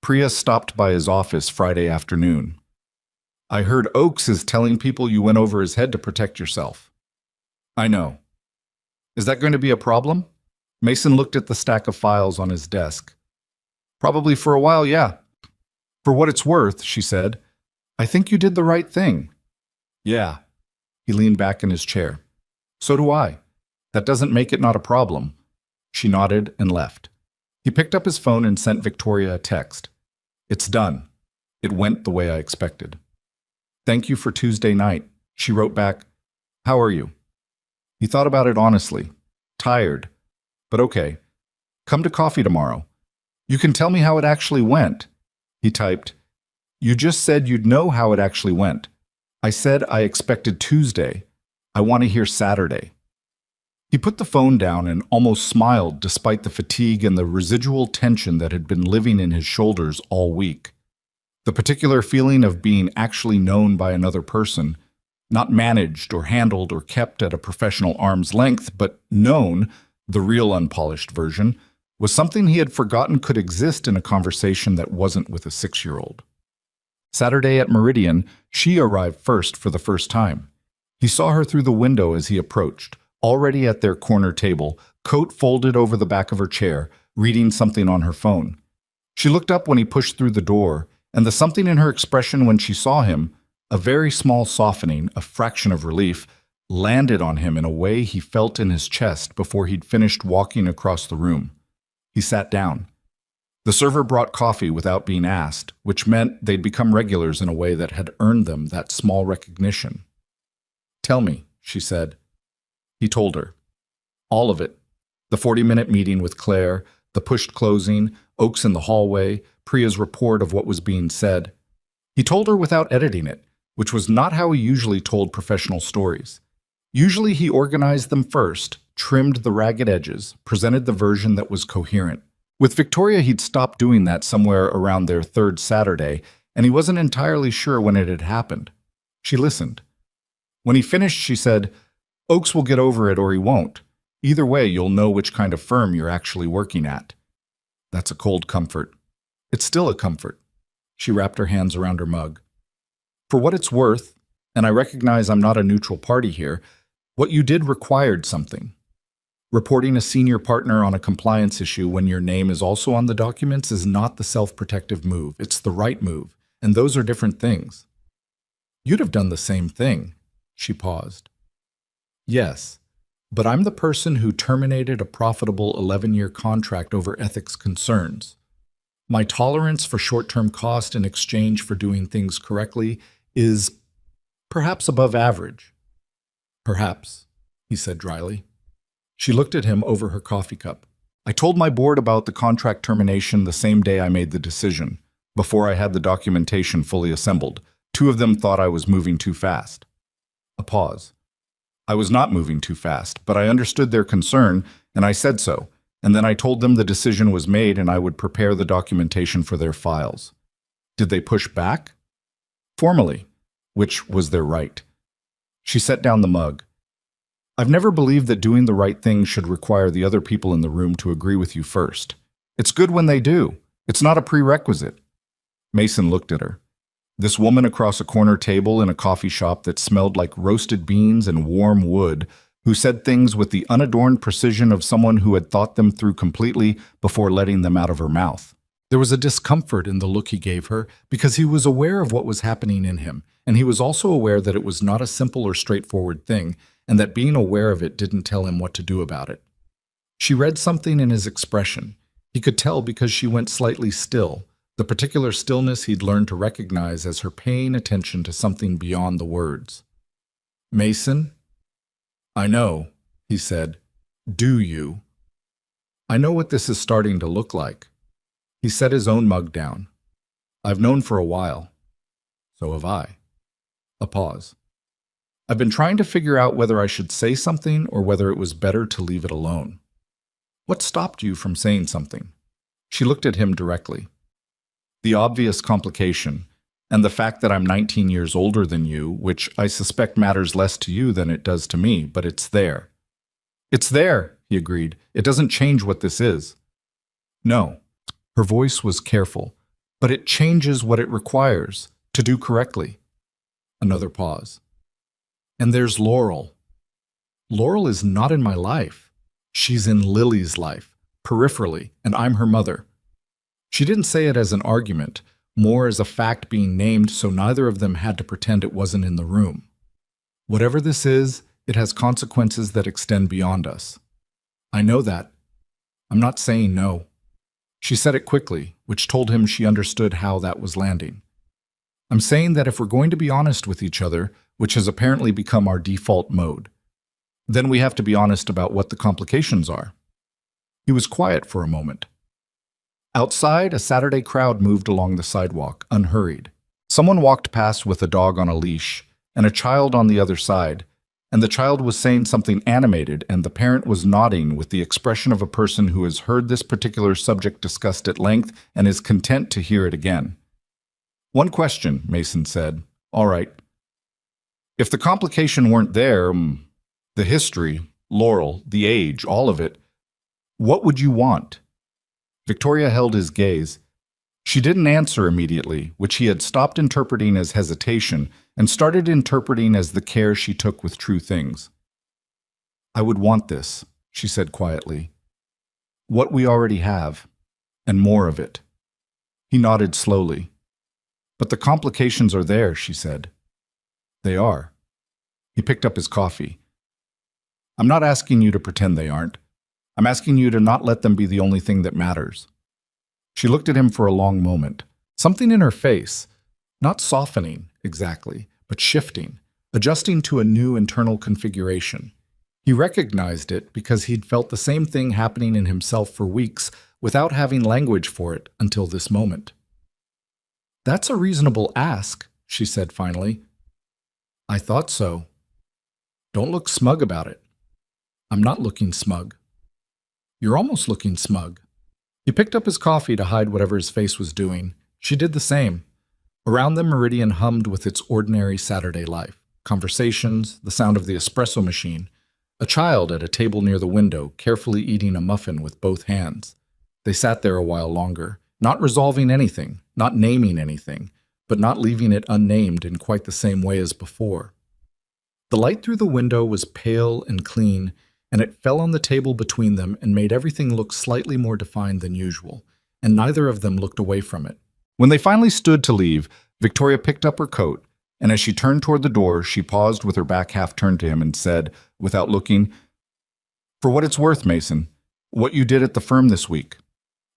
Priya stopped by his office Friday afternoon. I heard Oakes is telling people you went over his head to protect yourself. I know. Is that going to be a problem? Mason looked at the stack of files on his desk. Probably for a while, yeah. For what it's worth, she said, I think you did the right thing. Yeah. He leaned back in his chair. So do I. That doesn't make it not a problem. She nodded and left. He picked up his phone and sent Victoria a text. It's done. It went the way I expected. Thank you for Tuesday night. She wrote back, How are you? He thought about it honestly. Tired. But okay. Come to coffee tomorrow. You can tell me how it actually went. He typed, You just said you'd know how it actually went. I said I expected Tuesday. I want to hear Saturday. He put the phone down and almost smiled despite the fatigue and the residual tension that had been living in his shoulders all week. The particular feeling of being actually known by another person, not managed or handled or kept at a professional arm's length, but known, the real unpolished version, was something he had forgotten could exist in a conversation that wasn't with a 6-year-old. Saturday at Meridian, she arrived first for the first time. He saw her through the window as he approached, already at their corner table, coat folded over the back of her chair, reading something on her phone. She looked up when he pushed through the door, and the something in her expression when she saw him, a very small softening, a fraction of relief, landed on him in a way he felt in his chest before he'd finished walking across the room. He sat down. The server brought coffee without being asked, which meant they'd become regulars in a way that had earned them that small recognition. Tell me, she said. He told her. All of it. The 40-minute meeting with Claire, the pushed closing, Oakes in the hallway, Priya's report of what was being said. He told her without editing it, which was not how he usually told professional stories. Usually he organized them first, trimmed the ragged edges, presented the version that was coherent. With Victoria, he'd stopped doing that somewhere around their 3rd Saturday, and he wasn't entirely sure when it had happened. She listened. When he finished, she said, Oakes will get over it or he won't. Either way, you'll know which kind of firm you're actually working at. That's a cold comfort. It's still a comfort. She wrapped her hands around her mug. For what it's worth, and I recognize I'm not a neutral party here, what you did required something. Reporting a senior partner on a compliance issue when your name is also on the documents is not the self-protective move. It's the right move, and those are different things. You'd have done the same thing. She paused. Yes, but I'm the person who terminated a profitable 11-year contract over ethics concerns. My tolerance for short-term cost in exchange for doing things correctly is perhaps above average. Perhaps, he said dryly. She looked at him over her coffee cup. I told my board about the contract termination the same day I made the decision, before I had the documentation fully assembled. 2 of them thought I was moving too fast. A pause. I was not moving too fast, but I understood their concern, and I said so, and then I told them the decision was made and I would prepare the documentation for their files. Did they push back? Formally, which was their right. She set down the mug. I've never believed that doing the right thing should require the other people in the room to agree with you first. It's good when they do. It's not a prerequisite. Mason looked at her. This woman across a corner table in a coffee shop that smelled like roasted beans and warm wood, who said things with the unadorned precision of someone who had thought them through completely before letting them out of her mouth. There was a discomfort in the look he gave her because he was aware of what was happening in him, and he was also aware that it was not a simple or straightforward thing, and that being aware of it didn't tell him what to do about it. She read something in his expression. He could tell because she went slightly still, the particular stillness he'd learned to recognize as her paying attention to something beyond the words. "Mason?" "I know," he said. "Do you?" "I know what this is starting to look like." He set his own mug down. "I've known for a while." "So have I." A pause. "I've been trying to figure out whether I should say something or whether it was better to leave it alone." "What stopped you from saying something?" She looked at him directly. "The obvious complication, and the fact that I'm 19 years older than you, which I suspect matters less to you than it does to me, but it's there." "It's there," he agreed. "It doesn't change what this is." "No." Her voice was careful. "But it changes what it requires to do correctly." Another pause. "And there's Laurel." "Laurel is not in my life. She's in Lily's life, peripherally, and I'm her mother." She didn't say it as an argument, more as a fact being named so neither of them had to pretend it wasn't in the room. "Whatever this is, it has consequences that extend beyond us." "I know that. I'm not saying no." She said it quickly, which told him she understood how that was landing. "I'm saying that if we're going to be honest with each other, which has apparently become our default mode, then we have to be honest about what the complications are." He was quiet for a moment. Outside, a Saturday crowd moved along the sidewalk, unhurried. Someone walked past with a dog on a leash, and a child on the other side, and the child was saying something animated, and the parent was nodding with the expression of a person who has heard this particular subject discussed at length and is content to hear it again. "One question," Mason said. "All right. If the complication weren't there, the history, Laurel, the age, all of it, what would you want?" Victoria held his gaze. She didn't answer immediately, which he had stopped interpreting as hesitation and started interpreting as the care she took with true things. "I would want this," she said quietly. "What we already have, and more of it." He nodded slowly. "But the complications are there," she said. "They are." He picked up his coffee. "I'm not asking you to pretend they aren't. I'm asking you to not let them be the only thing that matters." She looked at him for a long moment. Something in her face, not softening exactly, but shifting, adjusting to a new internal configuration. He recognized it because he'd felt the same thing happening in himself for weeks without having language for it until this moment. "That's a reasonable ask," she said finally. "I thought so." "Don't look smug about it." "I'm not looking smug." "You're almost looking smug." He picked up his coffee to hide whatever his face was doing. She did the same. Around them, Meridian hummed with its ordinary Saturday life. Conversations, the sound of the espresso machine, a child at a table near the window, carefully eating a muffin with both hands. They sat there a while longer, not resolving anything, not naming anything, but not leaving it unnamed in quite the same way as before. The light through the window was pale and clean, and it fell on the table between them and made everything look slightly more defined than usual, and neither of them looked away from it. When they finally stood to leave, Victoria picked up her coat, and as she turned toward the door, she paused with her back half turned to him and said, without looking, "For what it's worth, Mason, what you did at the firm this week,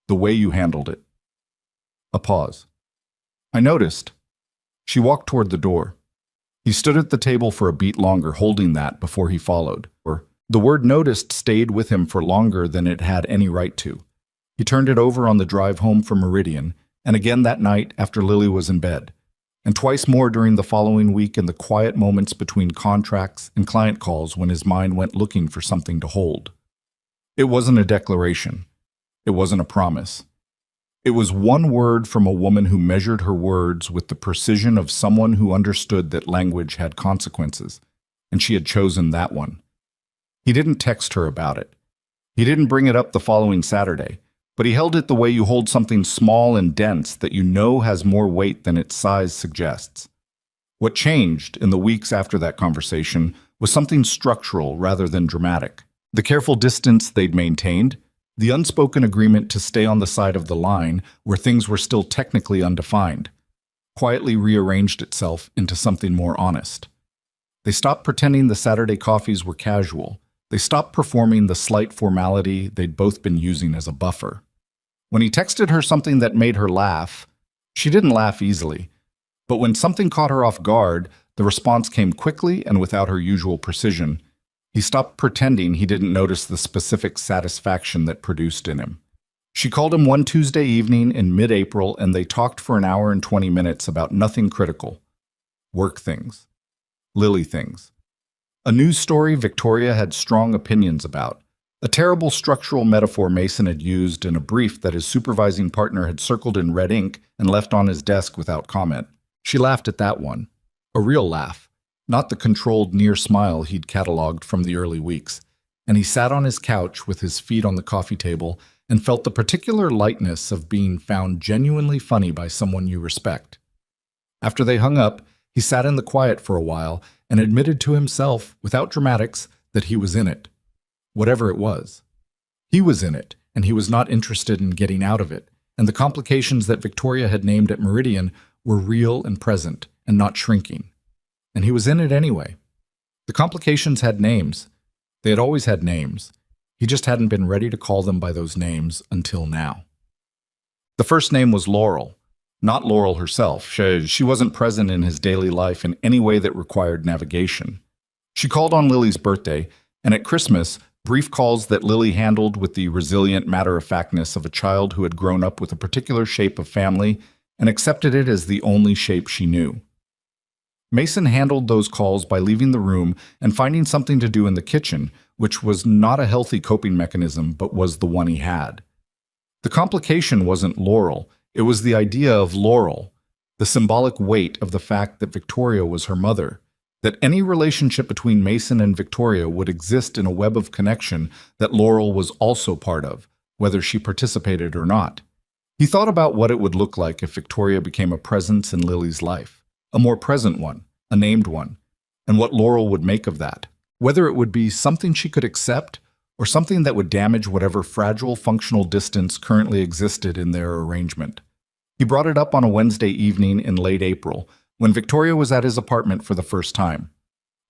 the way you handled it." A pause. "I noticed." She walked toward the door. He stood at the table for a beat longer, holding that before he followed. The word noticed stayed with him for longer than it had any right to. He turned it over on the drive home from Meridian, and again that night after Lily was in bed, and twice more during the following week in the quiet moments between contracts and client calls when his mind went looking for something to hold. It wasn't a declaration. It wasn't a promise. It was one word from a woman who measured her words with the precision of someone who understood that language had consequences, and she had chosen that one. He didn't text her about it. He didn't bring it up the following Saturday, but he held it the way you hold something small and dense that you know has more weight than its size suggests. What changed in the weeks after that conversation was something structural rather than dramatic. The careful distance they'd maintained, the unspoken agreement to stay on the side of the line where things were still technically undefined, quietly rearranged itself into something more honest. They stopped pretending the Saturday coffees were casual. They stopped performing the slight formality they'd both been using as a buffer. When he texted her something that made her laugh, she didn't laugh easily. But when something caught her off guard, the response came quickly and without her usual precision. He stopped pretending he didn't notice the specific satisfaction that produced in him. She called him one Tuesday evening in mid-April, and they talked for an hour and 20 minutes about nothing critical. Work things. Lily things. A news story Victoria had strong opinions about. A terrible structural metaphor Mason had used in a brief that his supervising partner had circled in red ink and left on his desk without comment. She laughed at that one. A real laugh, not the controlled near smile he'd catalogued from the early weeks. And he sat on his couch with his feet on the coffee table and felt the particular lightness of being found genuinely funny by someone you respect. After they hung up, he sat in the quiet for a while and admitted to himself, without dramatics, that he was in it. Whatever it was. He was in it, and he was not interested in getting out of it, and the complications that Victoria had named at Meridian were real and present, and not shrinking. And he was in it anyway. The complications had names. They had always had names. He just hadn't been ready to call them by those names until now. The first name was Laurel. Not Laurel herself. She wasn't present in his daily life in any way that required navigation. She called on Lily's birthday, and at Christmas, brief calls that Lily handled with the resilient matter-of-factness of a child who had grown up with a particular shape of family and accepted it as the only shape she knew. Mason handled those calls by leaving the room and finding something to do in the kitchen, which was not a healthy coping mechanism but was the one he had. The complication wasn't Laurel. It was the idea of Laurel, the symbolic weight of the fact that Victoria was her mother, that any relationship between Mason and Victoria would exist in a web of connection that Laurel was also part of, whether she participated or not. He thought about what it would look like if Victoria became a presence in Lily's life, a more present one, a named one, and what Laurel would make of that, whether it would be something she could accept or something that would damage whatever fragile functional distance currently existed in their arrangement. He brought it up on a Wednesday evening in late April, when Victoria was at his apartment for the first time.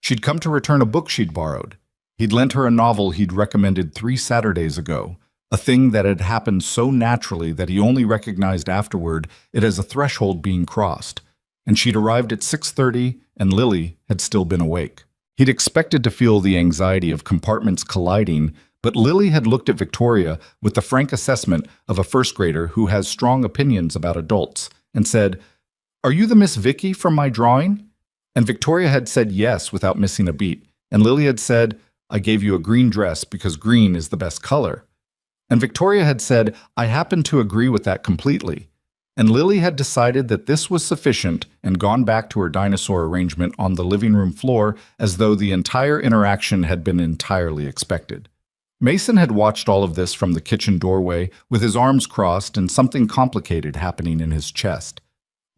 She'd come to return a book she'd borrowed. He'd lent her a novel he'd recommended 3 Saturdays ago, a thing that had happened so naturally that he only recognized afterward it as a threshold being crossed, and she'd arrived at 6:30 and Lily had still been awake. He'd expected to feel the anxiety of compartments colliding, but Lily had looked at Victoria with the frank assessment of a first grader who has strong opinions about adults and said, "Are you the Miss Vicky from my drawing?" And Victoria had said yes without missing a beat, and Lily had said, "I gave you a green dress because green is the best color." And Victoria had said, "I happen to agree with that completely." And Lily had decided that this was sufficient and gone back to her dinosaur arrangement on the living room floor as though the entire interaction had been entirely expected. Mason had watched all of this from the kitchen doorway with his arms crossed and something complicated happening in his chest.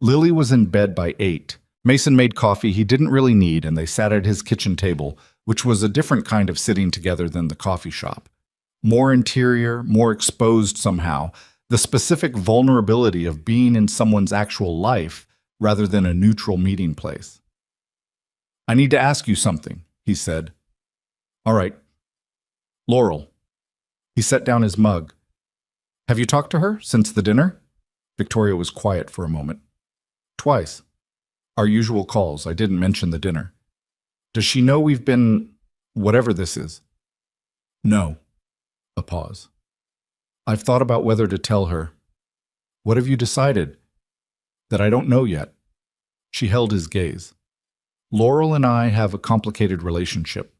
Lily was in bed by 8. Mason made coffee he didn't really need, and they sat at his kitchen table, which was a different kind of sitting together than the coffee shop. More interior, more exposed somehow, the specific vulnerability of being in someone's actual life rather than a neutral meeting place. "I need to ask you something," he said. "All right. Laurel." He set down his mug. "Have you talked to her since the dinner?" Victoria was quiet for a moment. "Twice. Our usual calls. I didn't mention the dinner." "Does she know we've been whatever this is?" "No." A pause. "I've thought about whether to tell her." "What have you decided?" "That I don't know yet." She held his gaze. "Laurel and I have a complicated relationship.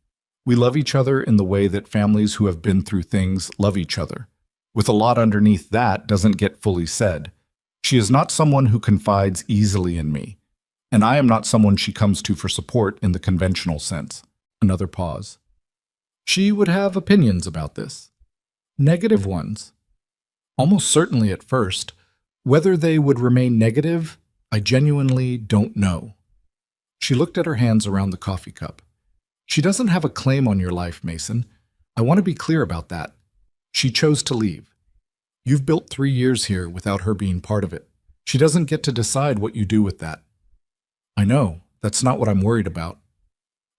We love each other in the way that families who have been through things love each other, with a lot underneath that doesn't get fully said. She is not someone who confides easily in me, and I am not someone she comes to for support in the conventional sense." Another pause. She would have opinions about this. Negative ones. Almost certainly at first. Whether they would remain negative, I genuinely don't know. She looked at her hands around the coffee cup. She doesn't have a claim on your life, Mason. I want to be clear about that. She chose to leave. You've built 3 years here without her being part of it. She doesn't get to decide what you do with that. I know. That's not what I'm worried about.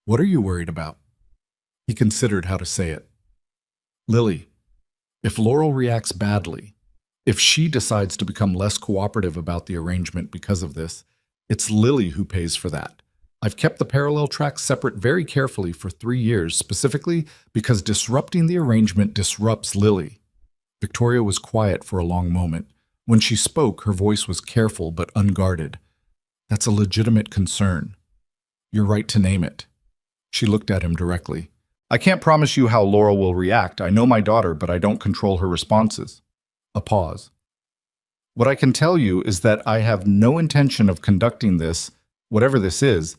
What are you worried about? He considered how to say it. Lily, if Laurel reacts badly, if she decides to become less cooperative about the arrangement because of this, it's Lily who pays for that. I've kept the parallel tracks separate very carefully for 3 years, specifically because disrupting the arrangement disrupts Lily. Victoria was quiet for a long moment. When she spoke, her voice was careful but unguarded. That's a legitimate concern. You're right to name it. She looked at him directly. I can't promise you how Laurel will react. I know my daughter, but I don't control her responses. A pause. What I can tell you is that I have no intention of conducting this, whatever this is,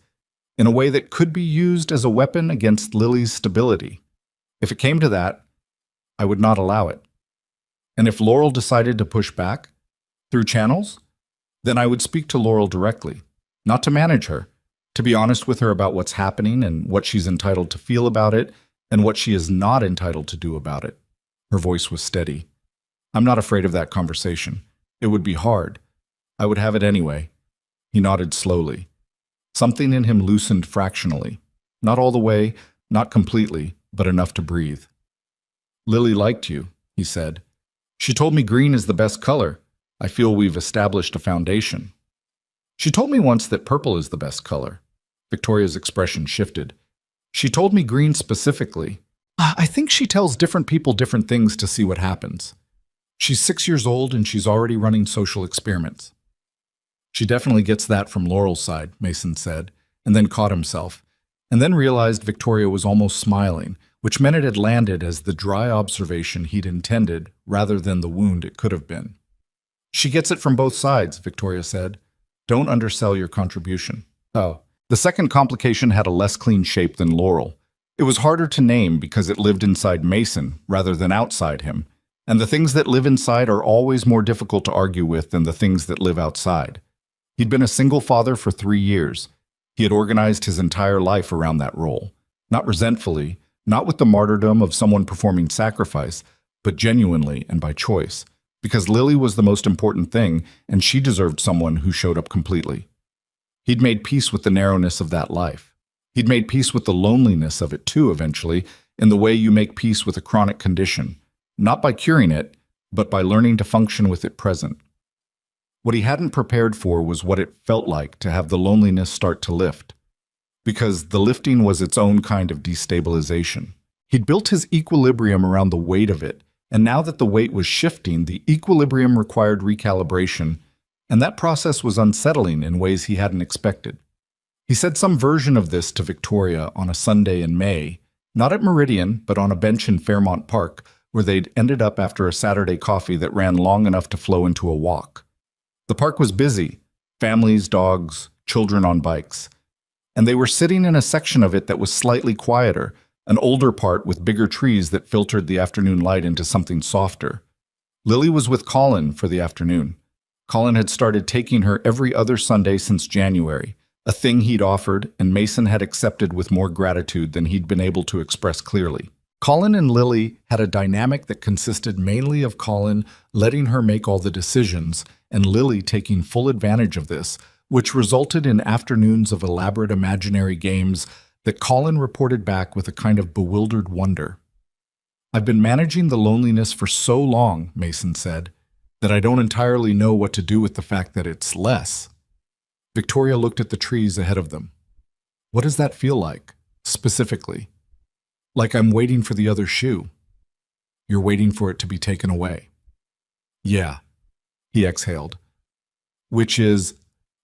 in a way that could be used as a weapon against Lily's stability. If it came to that, I would not allow it. And if Laurel decided to push back, through channels, then I would speak to Laurel directly, not to manage her, to be honest with her about what's happening and what she's entitled to feel about it and what she is not entitled to do about it. Her voice was steady. I'm not afraid of that conversation. It would be hard. I would have it anyway. He nodded slowly. Something in him loosened fractionally. Not all the way, not completely, but enough to breathe. Lily liked you, he said. She told me green is the best color. I feel we've established a foundation. She told me once that purple is the best color. Victoria's expression shifted. She told me green specifically. I think she tells different people different things to see what happens. She's 6 years old and she's already running social experiments. She definitely gets that from Laurel's side, Mason said, and then caught himself, and then realized Victoria was almost smiling, which meant it had landed as the dry observation he'd intended rather than the wound it could have been. She gets it from both sides, Victoria said. Don't undersell your contribution. Oh. The second complication had a less clean shape than Laurel. It was harder to name because it lived inside Mason rather than outside him, and the things that live inside are always more difficult to argue with than the things that live outside. He'd been a single father for 3 years. He had organized his entire life around that role, not resentfully, not with the martyrdom of someone performing sacrifice, but genuinely and by choice, because Lily was the most important thing and she deserved someone who showed up completely. He'd made peace with the narrowness of that life. He'd made peace with the loneliness of it too, eventually, in the way you make peace with a chronic condition, not by curing it, but by learning to function with it present. What he hadn't prepared for was what it felt like to have the loneliness start to lift, because the lifting was its own kind of destabilization. He'd built his equilibrium around the weight of it, and now that the weight was shifting, the equilibrium required recalibration, and that process was unsettling in ways he hadn't expected. He said some version of this to Victoria on a Sunday in May, not at Meridian, but on a bench in Fairmount Park, where they'd ended up after a Saturday coffee that ran long enough to flow into a walk. The park was busy, families, dogs, children on bikes, and they were sitting in a section of it that was slightly quieter, an older part with bigger trees that filtered the afternoon light into something softer. Lily was with Colin for the afternoon. Colin had started taking her every other Sunday since January, a thing he'd offered and Mason had accepted with more gratitude than he'd been able to express clearly. Colin and Lily had a dynamic that consisted mainly of Colin letting her make all the decisions and Lily taking full advantage of this, which resulted in afternoons of elaborate imaginary games that Colin reported back with a kind of bewildered wonder. I've been managing the loneliness for so long, Mason said, that I don't entirely know what to do with the fact that it's less. Victoria looked at the trees ahead of them. What does that feel like, specifically? Like I'm waiting for the other shoe. You're waiting for it to be taken away. Yeah, he exhaled. Which is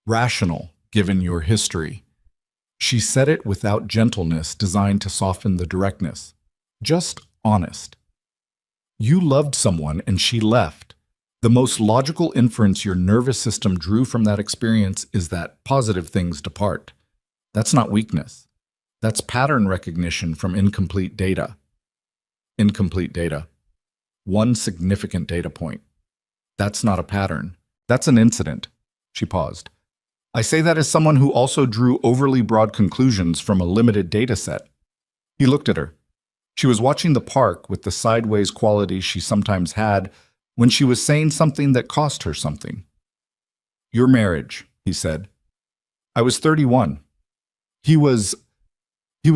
rational, given your history. She said it without gentleness designed to soften the directness. Just honest. You loved someone and she left. The most logical inference your nervous system drew from that experience is that positive things depart. That's not weakness. That's pattern recognition from incomplete data. Incomplete data. One significant data point. That's not a pattern. That's an incident. She paused. I say that as someone who also drew overly broad conclusions from a limited data set. He looked at her. She was watching the park with the sideways quality she sometimes had when she was saying something that cost her something. Your marriage, he said. I was 31. He was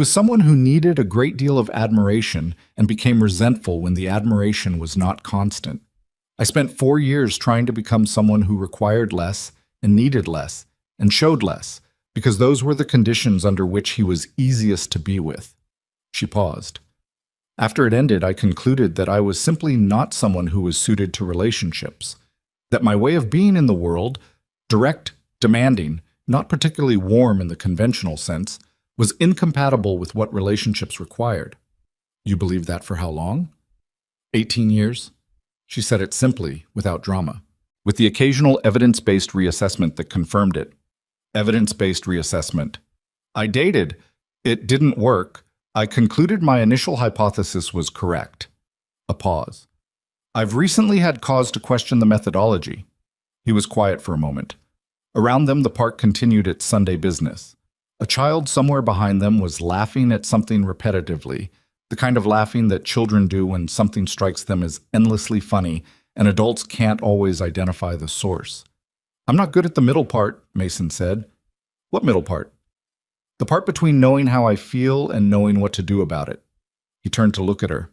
someone who needed a great deal of admiration and became resentful when the admiration was not constant. I spent 4 years trying to become someone who required less and needed less and showed less, because those were the conditions under which he was easiest to be with. She paused. After it ended, I concluded that I was simply not someone who was suited to relationships, that my way of being in the world, direct, demanding, not particularly warm in the conventional sense, was incompatible with what relationships required. You believed that for how long? 18 years? She said it simply, without drama, with the occasional evidence-based reassessment that confirmed it. Evidence-based reassessment. I dated. It didn't work. I concluded my initial hypothesis was correct. A pause. I've recently had cause to question the methodology. He was quiet for a moment. Around them, the park continued its Sunday business. A child somewhere behind them was laughing at something repetitively, the kind of laughing that children do when something strikes them as endlessly funny and adults can't always identify the source. I'm not good at the middle part, Mason said. What middle part? The part between knowing how I feel and knowing what to do about it. He turned to look at her.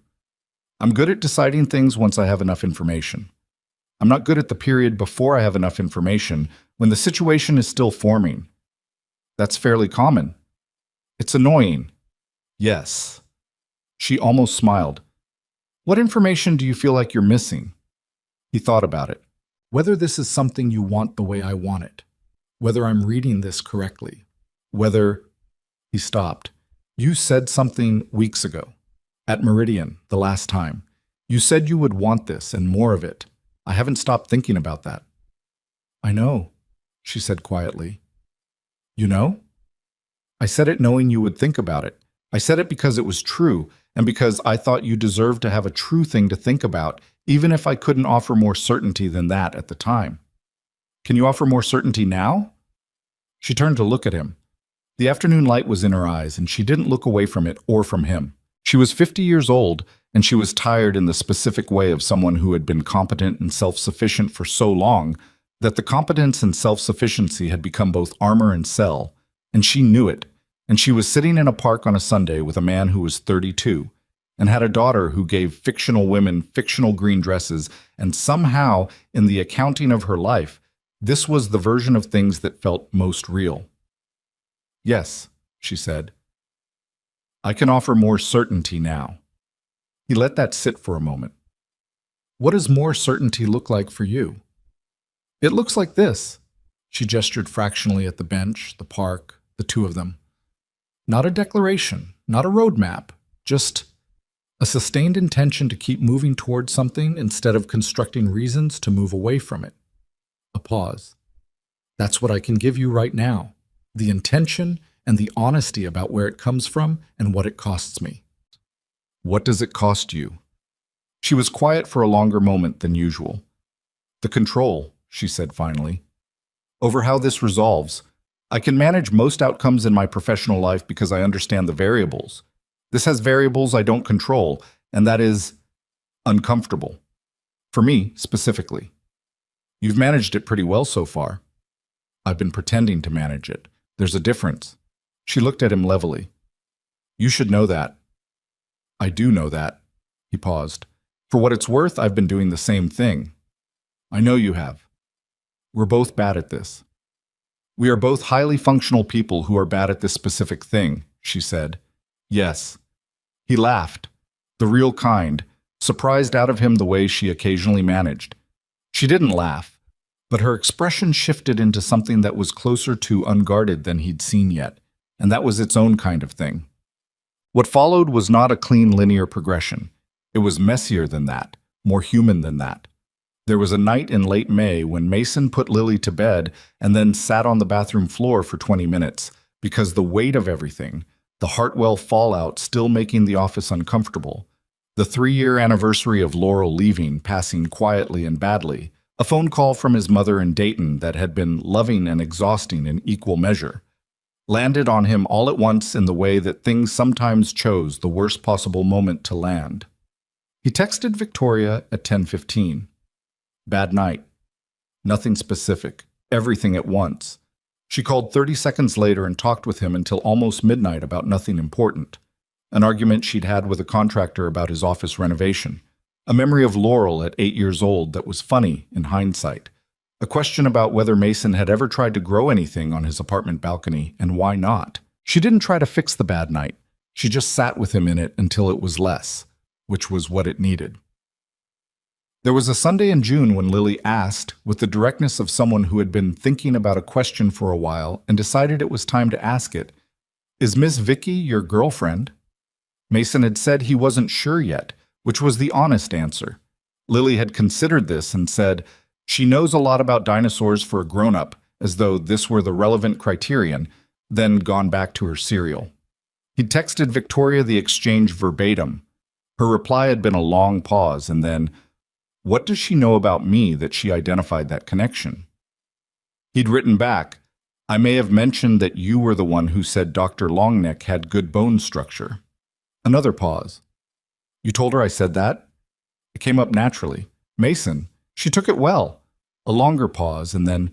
I'm good at deciding things once I have enough information. I'm not good at the period before I have enough information, when the situation is still forming. That's fairly common. It's annoying. Yes. She almost smiled. What information do you feel like you're missing? He thought about it. Whether this is something you want the way I want it. Whether I'm reading this correctly. Whether... He stopped. You said something weeks ago. At Meridian, the last time. You said you would want this and more of it. I haven't stopped thinking about that. I know, she said quietly. You know? I said it knowing you would think about it. I said it because it was true, and because I thought you deserved to have a true thing to think about, even if I couldn't offer more certainty than that at the time. Can you offer more certainty now? She turned to look at him. The afternoon light was in her eyes, and she didn't look away from it or from him. She was 50 years old, and she was tired in the specific way of someone who had been competent and self-sufficient for so long that the competence and self-sufficiency had become both armor and sell, and she knew it. And she was sitting in a park on a Sunday with a man who was 32, and had a daughter who gave fictional women fictional green dresses, and somehow, in the accounting of her life, this was the version of things that felt most real. Yes, she said. I can offer more certainty now. He let that sit for a moment. What does more certainty look like for you? It looks like this. She gestured fractionally at the bench, the park, the two of them. Not a declaration, not a roadmap, just a sustained intention to keep moving towards something instead of constructing reasons to move away from it. A pause. That's what I can give you right now. The intention and the honesty about where it comes from and what it costs me. What does it cost you? She was quiet for a longer moment than usual. The control, she said finally, over how this resolves. I can manage most outcomes in my professional life because I understand the variables. This has variables I don't control, and that is uncomfortable. For me, specifically. You've managed it pretty well so far. I've been pretending to manage it. There's a difference. She looked at him levelly. You should know that. I do know that. He paused. For what it's worth, I've been doing the same thing. I know you have. We're both bad at this. We are both highly functional people who are bad at this specific thing, she said. Yes. He laughed, the real kind, surprised out of him the way she occasionally managed. She didn't laugh, but her expression shifted into something that was closer to unguarded than he'd seen yet, and that was its own kind of thing. What followed was not a clean linear progression. It was messier than that, more human than that. There was a night in late May when Mason put Lily to bed and then sat on the bathroom floor for 20 minutes because the weight of everything, the Hartwell fallout still making the office uncomfortable, The 3-year anniversary of Laurel leaving, passing quietly and badly, a phone call from his mother in Dayton that had been loving and exhausting in equal measure, landed on him all at once in the way that things sometimes chose the worst possible moment to land. He texted Victoria at 10:15. Bad night. Nothing specific. Everything at once. She called 30 seconds later and talked with him until almost midnight about nothing important. An argument she'd had with a contractor about his office renovation. A memory of Laurel at 8 years old that was funny in hindsight. A question about whether Mason had ever tried to grow anything on his apartment balcony and why not. She didn't try to fix the bad night. She just sat with him in it until it was less, which was what it needed. There was a Sunday in June when Lily asked, with the directness of someone who had been thinking about a question for a while and decided it was time to ask it, "Is Miss Vicky your girlfriend?" Mason had said he wasn't sure yet, which was the honest answer. Lily had considered this and said, "She knows a lot about dinosaurs for a grown-up," as though this were the relevant criterion, then gone back to her cereal. He'd texted Victoria the exchange verbatim. Her reply had been a long pause, and then, "What does she know about me that she identified that connection?" He'd written back, "I may have mentioned that you were the one who said Dr. Longneck had good bone structure." Another pause. "You told her I said that?" It came up naturally. "Mason, she took it well." A longer pause, and then,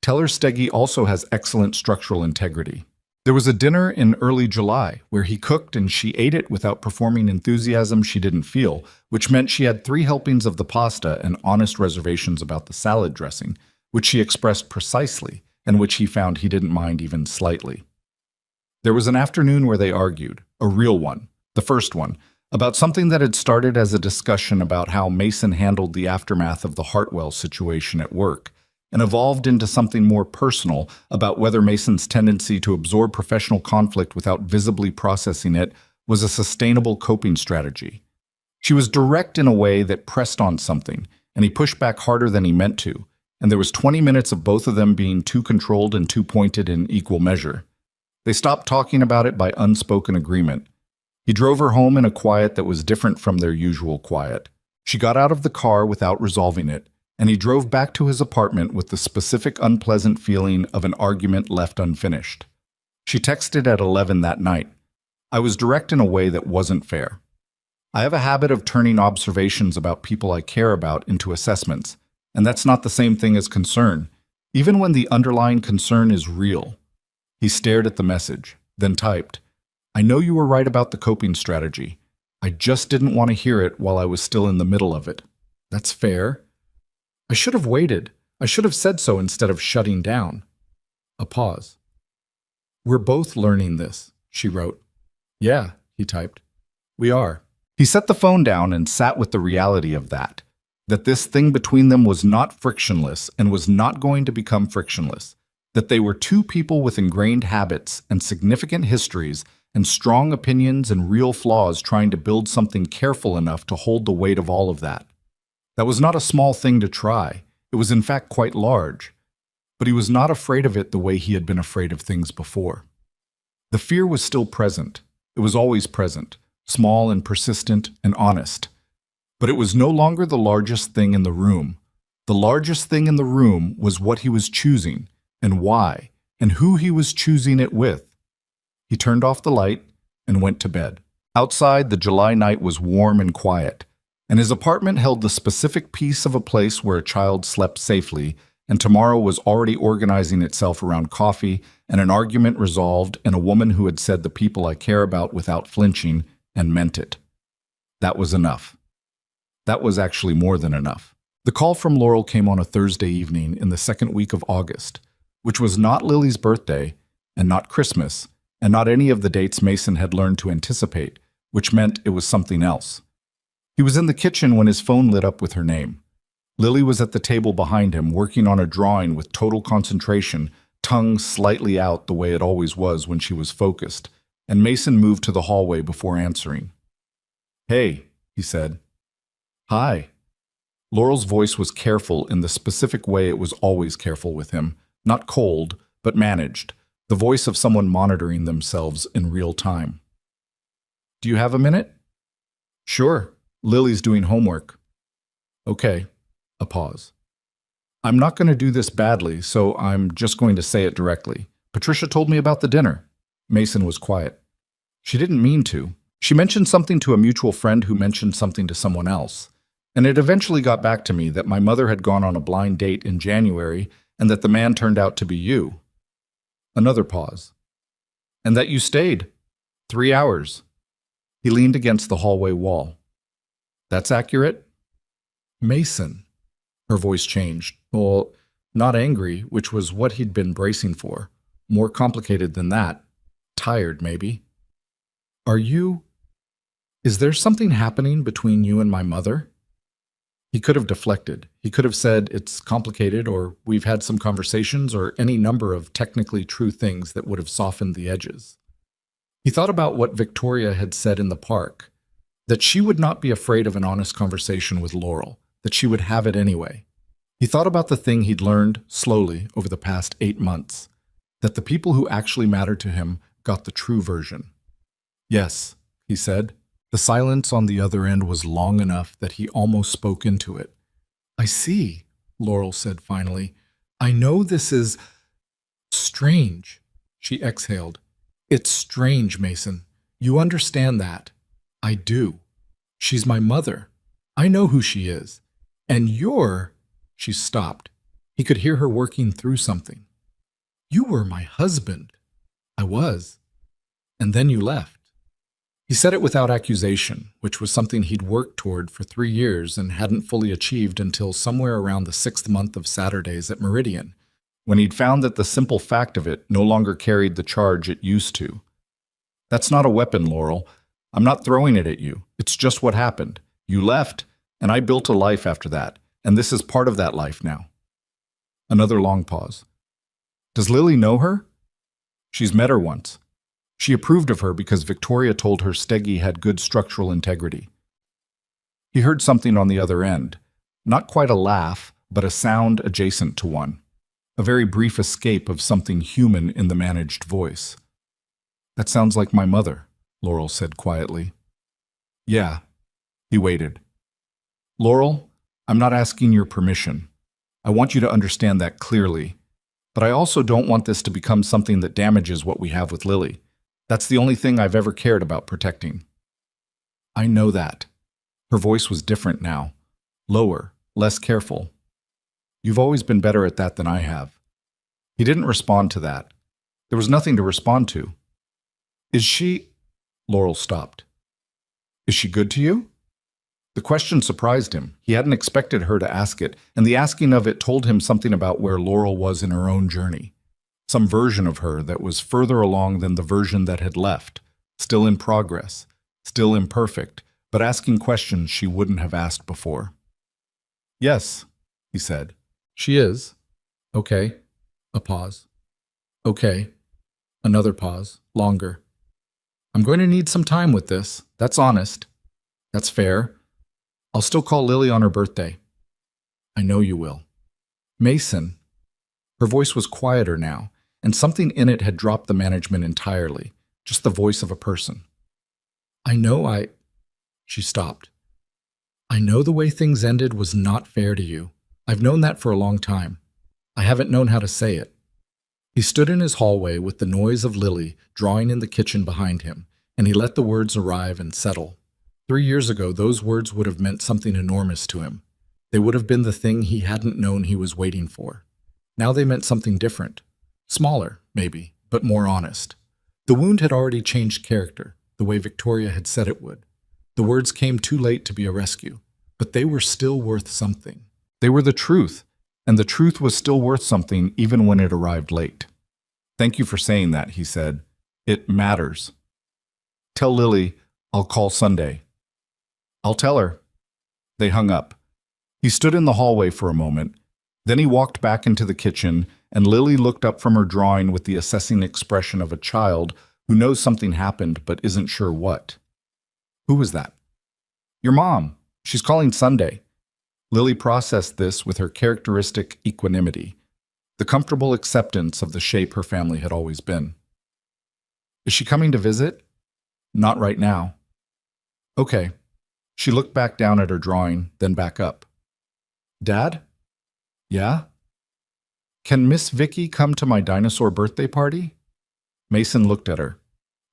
"Tell her Steggy also has excellent structural integrity." There was a dinner in early July where he cooked and she ate it without performing enthusiasm she didn't feel, which meant she had 3 helpings of the pasta and honest reservations about the salad dressing, which she expressed precisely and which he found he didn't mind even slightly. There was an afternoon where they argued, a real one, the first one, about something that had started as a discussion about how Mason handled the aftermath of the Hartwell situation at work, and evolved into something more personal about whether Mason's tendency to absorb professional conflict without visibly processing it was a sustainable coping strategy. She was direct in a way that pressed on something, and he pushed back harder than he meant to, and there was 20 minutes of both of them being too controlled and too pointed in equal measure. They stopped talking about it by unspoken agreement. He drove her home in a quiet that was different from their usual quiet. She got out of the car without resolving it, and he drove back to his apartment with the specific unpleasant feeling of an argument left unfinished. She texted at 11 that night. "I was direct in a way that wasn't fair. I have a habit of turning observations about people I care about into assessments, and that's not the same thing as concern, even when the underlying concern is real." He stared at the message, then typed, "I know you were right about the coping strategy. I just didn't want to hear it while I was still in the middle of it. That's fair. I should have waited. I should have said so instead of shutting down." A pause. "We're both learning this," she wrote. "Yeah," he typed. "We are." He set the phone down and sat with the reality of that this thing between them was not frictionless and was not going to become frictionless, that they were 2 people with ingrained habits and significant histories and strong opinions and real flaws trying to build something careful enough to hold the weight of all of that. That was not a small thing to try. It was in fact quite large. But he was not afraid of it the way he had been afraid of things before. The fear was still present. It was always present, small and persistent and honest. But it was no longer the largest thing in the room. The largest thing in the room was what he was choosing, and why, and who he was choosing it with. He turned off the light and went to bed. Outside, the July night was warm and quiet, and his apartment held the specific piece of a place where a child slept safely, and tomorrow was already organizing itself around coffee and an argument resolved and a woman who had said the people I care about without flinching and meant it. That was enough. That was actually more than enough. The call from Laurel came on a Thursday evening in the second week of August, which was not Lily's birthday and not Christmas and not any of the dates Mason had learned to anticipate, which meant it was something else. He was in the kitchen when his phone lit up with her name. Lily was at the table behind him, working on a drawing with total concentration, tongue slightly out the way it always was when she was focused, and Mason moved to the hallway before answering. "Hey," he said. "Hi." Laurel's voice was careful in the specific way it was always careful with him, not cold, but managed, the voice of someone monitoring themselves in real time. "Do you have a minute?" Sure, Lily's doing homework. Okay, a pause. I'm not going to do this badly, so I'm just going to say it directly. Patricia told me about the dinner. Mason was quiet. She didn't mean to. She mentioned something to a mutual friend who mentioned something to someone else. And it eventually got back to me that my mother had gone on a blind date in January and that the man turned out to be you. Another pause. And that you stayed. 3 hours. He leaned against the hallway wall. That's accurate? Mason. Her voice changed. Well, not angry, which was what he'd been bracing for. More complicated than that. Tired, maybe. Is there something happening between you and my mother? He could have deflected. He could have said, it's complicated, or we've had some conversations, or any number of technically true things that would have softened the edges. He thought about what Victoria had said in the park, that she would not be afraid of an honest conversation with Laurel, that she would have it anyway. He thought about the thing he'd learned slowly over the past 8 months, that the people who actually mattered to him got the true version. Yes, he said. The silence on the other end was long enough that he almost spoke into it. I see, Laurel said finally. I know this is strange. She exhaled. It's strange, Mason. You understand that. I do. She's my mother. I know who she is. And She stopped. He could hear her working through something. You were my husband. I was. And then you left. He said it without accusation, which was something he'd worked toward for 3 years and hadn't fully achieved until somewhere around the 6th month of Saturdays at Meridian, when he'd found that the simple fact of it no longer carried the charge it used to. That's not a weapon, Laurel. I'm not throwing it at you. It's just what happened. You left, and I built a life after that, and this is part of that life now. Another long pause. Does Lily know her? She's met her once. She approved of her because Victoria told her Steggy had good structural integrity. He heard something on the other end. Not quite a laugh, but a sound adjacent to one. A very brief escape of something human in the managed voice. That sounds like my mother, Laurel said quietly. Yeah. He waited. Laurel, I'm not asking your permission. I want you to understand that clearly. But I also don't want this to become something that damages what we have with Lily. That's the only thing I've ever cared about protecting. I know that. Her voice was different now. Lower, less careful. You've always been better at that than I have. He didn't respond to that. There was nothing to respond to. Is she... Laurel stopped. Is she good to you? The question surprised him. He hadn't expected her to ask it, and the asking of it told him something about where Laurel was in her own journey. Some version of her that was further along than the version that had left, still in progress, still imperfect, but asking questions she wouldn't have asked before. Yes, he said. She is. Okay. A pause. Okay. Another pause. Longer. I'm going to need some time with this. That's honest. That's fair. I'll still call Lily on her birthday. I know you will. Mason. Her voice was quieter now, and something in it had dropped the management entirely, just the voice of a person. She stopped. I know the way things ended was not fair to you. I've known that for a long time. I haven't known how to say it. He stood in his hallway with the noise of Lily drawing in the kitchen behind him, and he let the words arrive and settle. 3 years ago, those words would have meant something enormous to him. They would have been the thing he hadn't known he was waiting for. Now they meant something different. Smaller, maybe, but more honest. The wound had already changed character, the way Victoria had said it would. The words came too late to be a rescue, but they were still worth something. They were the truth, and the truth was still worth something even when it arrived late. Thank you for saying that, he said. It matters. Tell Lily I'll call Sunday. I'll tell her. They hung up. He stood in the hallway for a moment. Then he walked back into the kitchen, and Lily looked up from her drawing with the assessing expression of a child who knows something happened but isn't sure what. Who was that? Your mom. She's calling Sunday. Lily processed this with her characteristic equanimity, the comfortable acceptance of the shape her family had always been. Is she coming to visit? Not right now. Okay. She looked back down at her drawing, then back up. Dad? Yeah? Can Miss Vicky come to my dinosaur birthday party? Mason looked at her.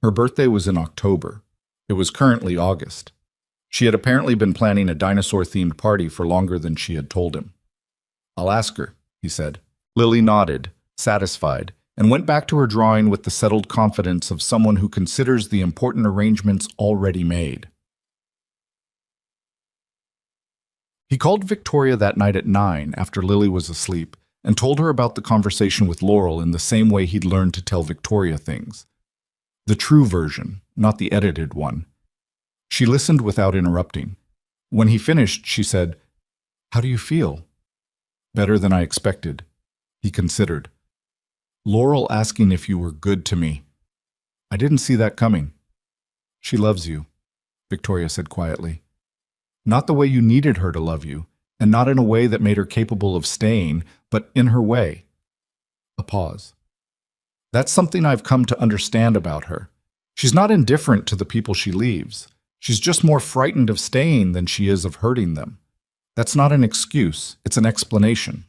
Her birthday was in October. It was currently August. She had apparently been planning a dinosaur-themed party for longer than she had told him. I'll ask her, he said. Lily nodded, satisfied, and went back to her drawing with the settled confidence of someone who considers the important arrangements already made. He called Victoria that night at 9 after Lily was asleep and told her about the conversation with Laurel in the same way he'd learned to tell Victoria things. The true version, not the edited one. She listened without interrupting. When he finished, she said, "How do you feel?" "Better than I expected," he considered. "Laurel asking if you were good to me. I didn't see that coming." "She loves you," Victoria said quietly. "Not the way you needed her to love you, and not in a way that made her capable of staying, but in her way." A pause. "That's something I've come to understand about her. She's not indifferent to the people she leaves. She's just more frightened of staying than she is of hurting them. That's not an excuse, it's an explanation."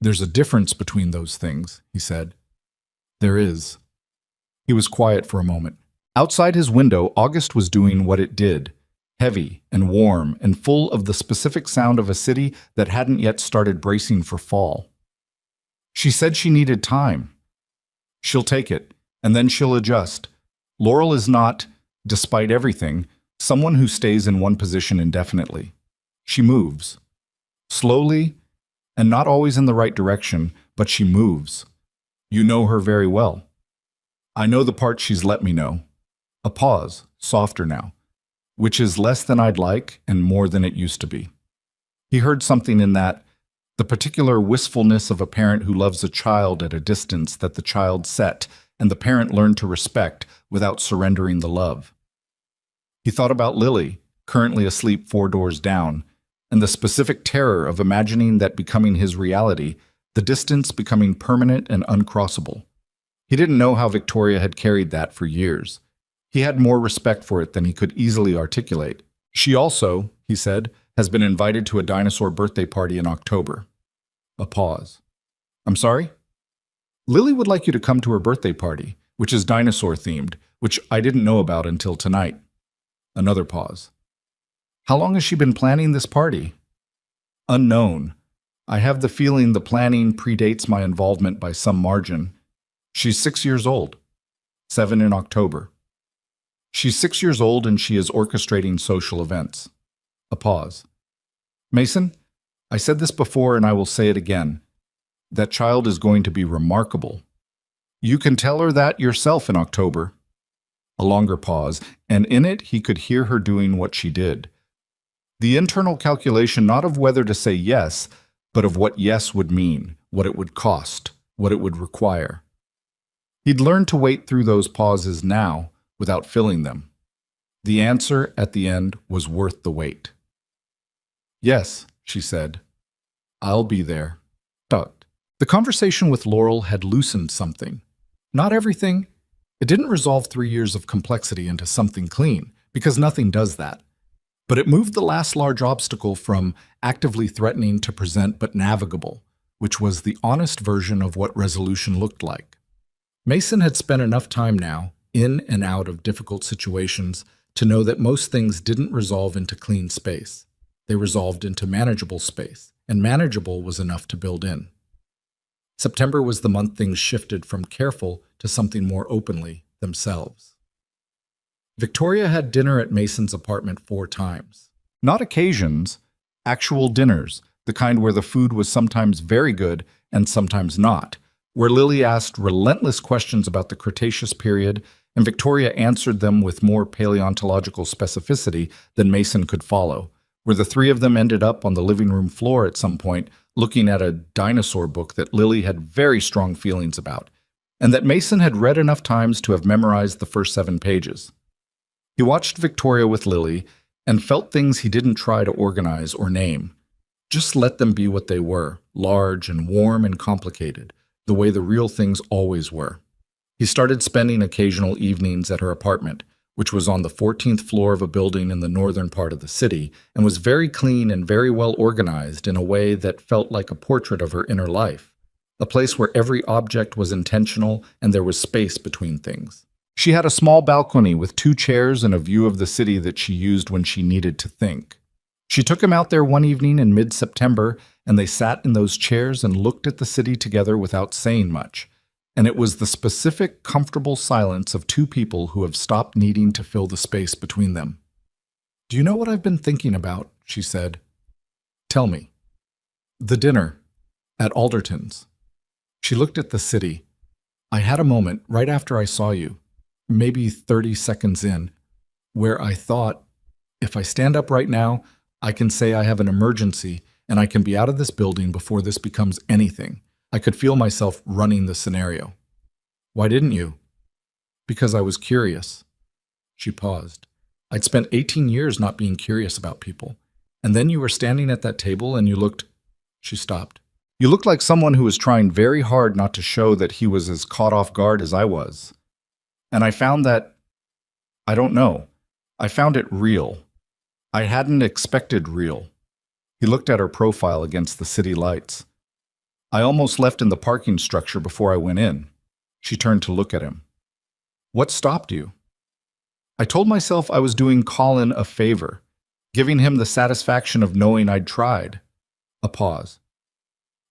"There's a difference between those things," he said. "There is." He was quiet for a moment. Outside his window, August was doing what it did, heavy and warm and full of the specific sound of a city that hadn't yet started bracing for fall. She said she needed time. She'll take it, and then she'll adjust. Laurel is not, despite everything, someone who stays in one position indefinitely. She moves. Slowly, and not always in the right direction, but she moves. You know her very well. I know the part she's let me know. A pause, softer now, which is less than I'd like and more than it used to be. He heard something in that, the particular wistfulness of a parent who loves a child at a distance that the child set and the parent learned to respect without surrendering the love. He thought about Lily, currently asleep 4 doors down, and the specific terror of imagining that becoming his reality, the distance becoming permanent and uncrossable. He didn't know how Victoria had carried that for years. He had more respect for it than he could easily articulate. She also, he said, has been invited to a dinosaur birthday party in October. A pause. I'm sorry? Lily would like you to come to her birthday party, which is dinosaur-themed, which I didn't know about until tonight. Another pause. How long has she been planning this party? Unknown. I have the feeling the planning predates my involvement by some margin. She's 6 years old. 7 in October. She's 6 years old and she is orchestrating social events. A pause. Mason, I said this before and I will say it again. That child is going to be remarkable. You can tell her that yourself in October. A longer pause, and in it he could hear her doing what she did. The internal calculation not of whether to say yes, but of what yes would mean, what it would cost, what it would require. He'd learned to wait through those pauses now without filling them. The answer at the end was worth the wait. Yes, she said. I'll be there. Tucked. The conversation with Laurel had loosened something. Not everything. It didn't resolve 3 years of complexity into something clean, because nothing does that. But it moved the last large obstacle from actively threatening to present but navigable, which was the honest version of what resolution looked like. Mason had spent enough time now, in and out of difficult situations, to know that most things didn't resolve into clean space. They resolved into manageable space, and manageable was enough to build in. September was the month things shifted from careful to something more openly themselves. Victoria had dinner at Mason's apartment 4 times. Not occasions, actual dinners, the kind where the food was sometimes very good and sometimes not, where Lily asked relentless questions about the Cretaceous period and Victoria answered them with more paleontological specificity than Mason could follow, where the 3 of them ended up on the living room floor at some point looking at a dinosaur book that Lily had very strong feelings about, and that Mason had read enough times to have memorized the first 7 pages. He watched Victoria with Lily and felt things he didn't try to organize or name. Just let them be what they were, large and warm and complicated, the way the real things always were. He started spending occasional evenings at her apartment, which was on the 14th floor of a building in the northern part of the city, and was very clean and very well organized in a way that felt like a portrait of her inner life, a place where every object was intentional and there was space between things. She had a small balcony with 2 chairs and a view of the city that she used when she needed to think. She took him out there one evening in mid-September, and they sat in those chairs and looked at the city together without saying much. And it was the specific, comfortable silence of 2 people who have stopped needing to fill the space between them. "Do you know what I've been thinking about?" she said. "Tell me." "The dinner at Alderton's." She looked at the city. "I had a moment right after I saw you, maybe 30 seconds in, where I thought, if I stand up right now, I can say I have an emergency and I can be out of this building before this becomes anything. I could feel myself running the scenario." "Why didn't you?" "Because I was curious." She paused. "I'd spent 18 years not being curious about people. And then you were standing at that table and you looked—" She stopped. "You looked like someone who was trying very hard not to show that he was as caught off guard as I was. And I found that, I don't know, I found it real. I hadn't expected real." He looked at her profile against the city lights. "I almost left in the parking structure before I went in." She turned to look at him. "What stopped you?" "I told myself I was doing Colin a favor, giving him the satisfaction of knowing I'd tried." A pause.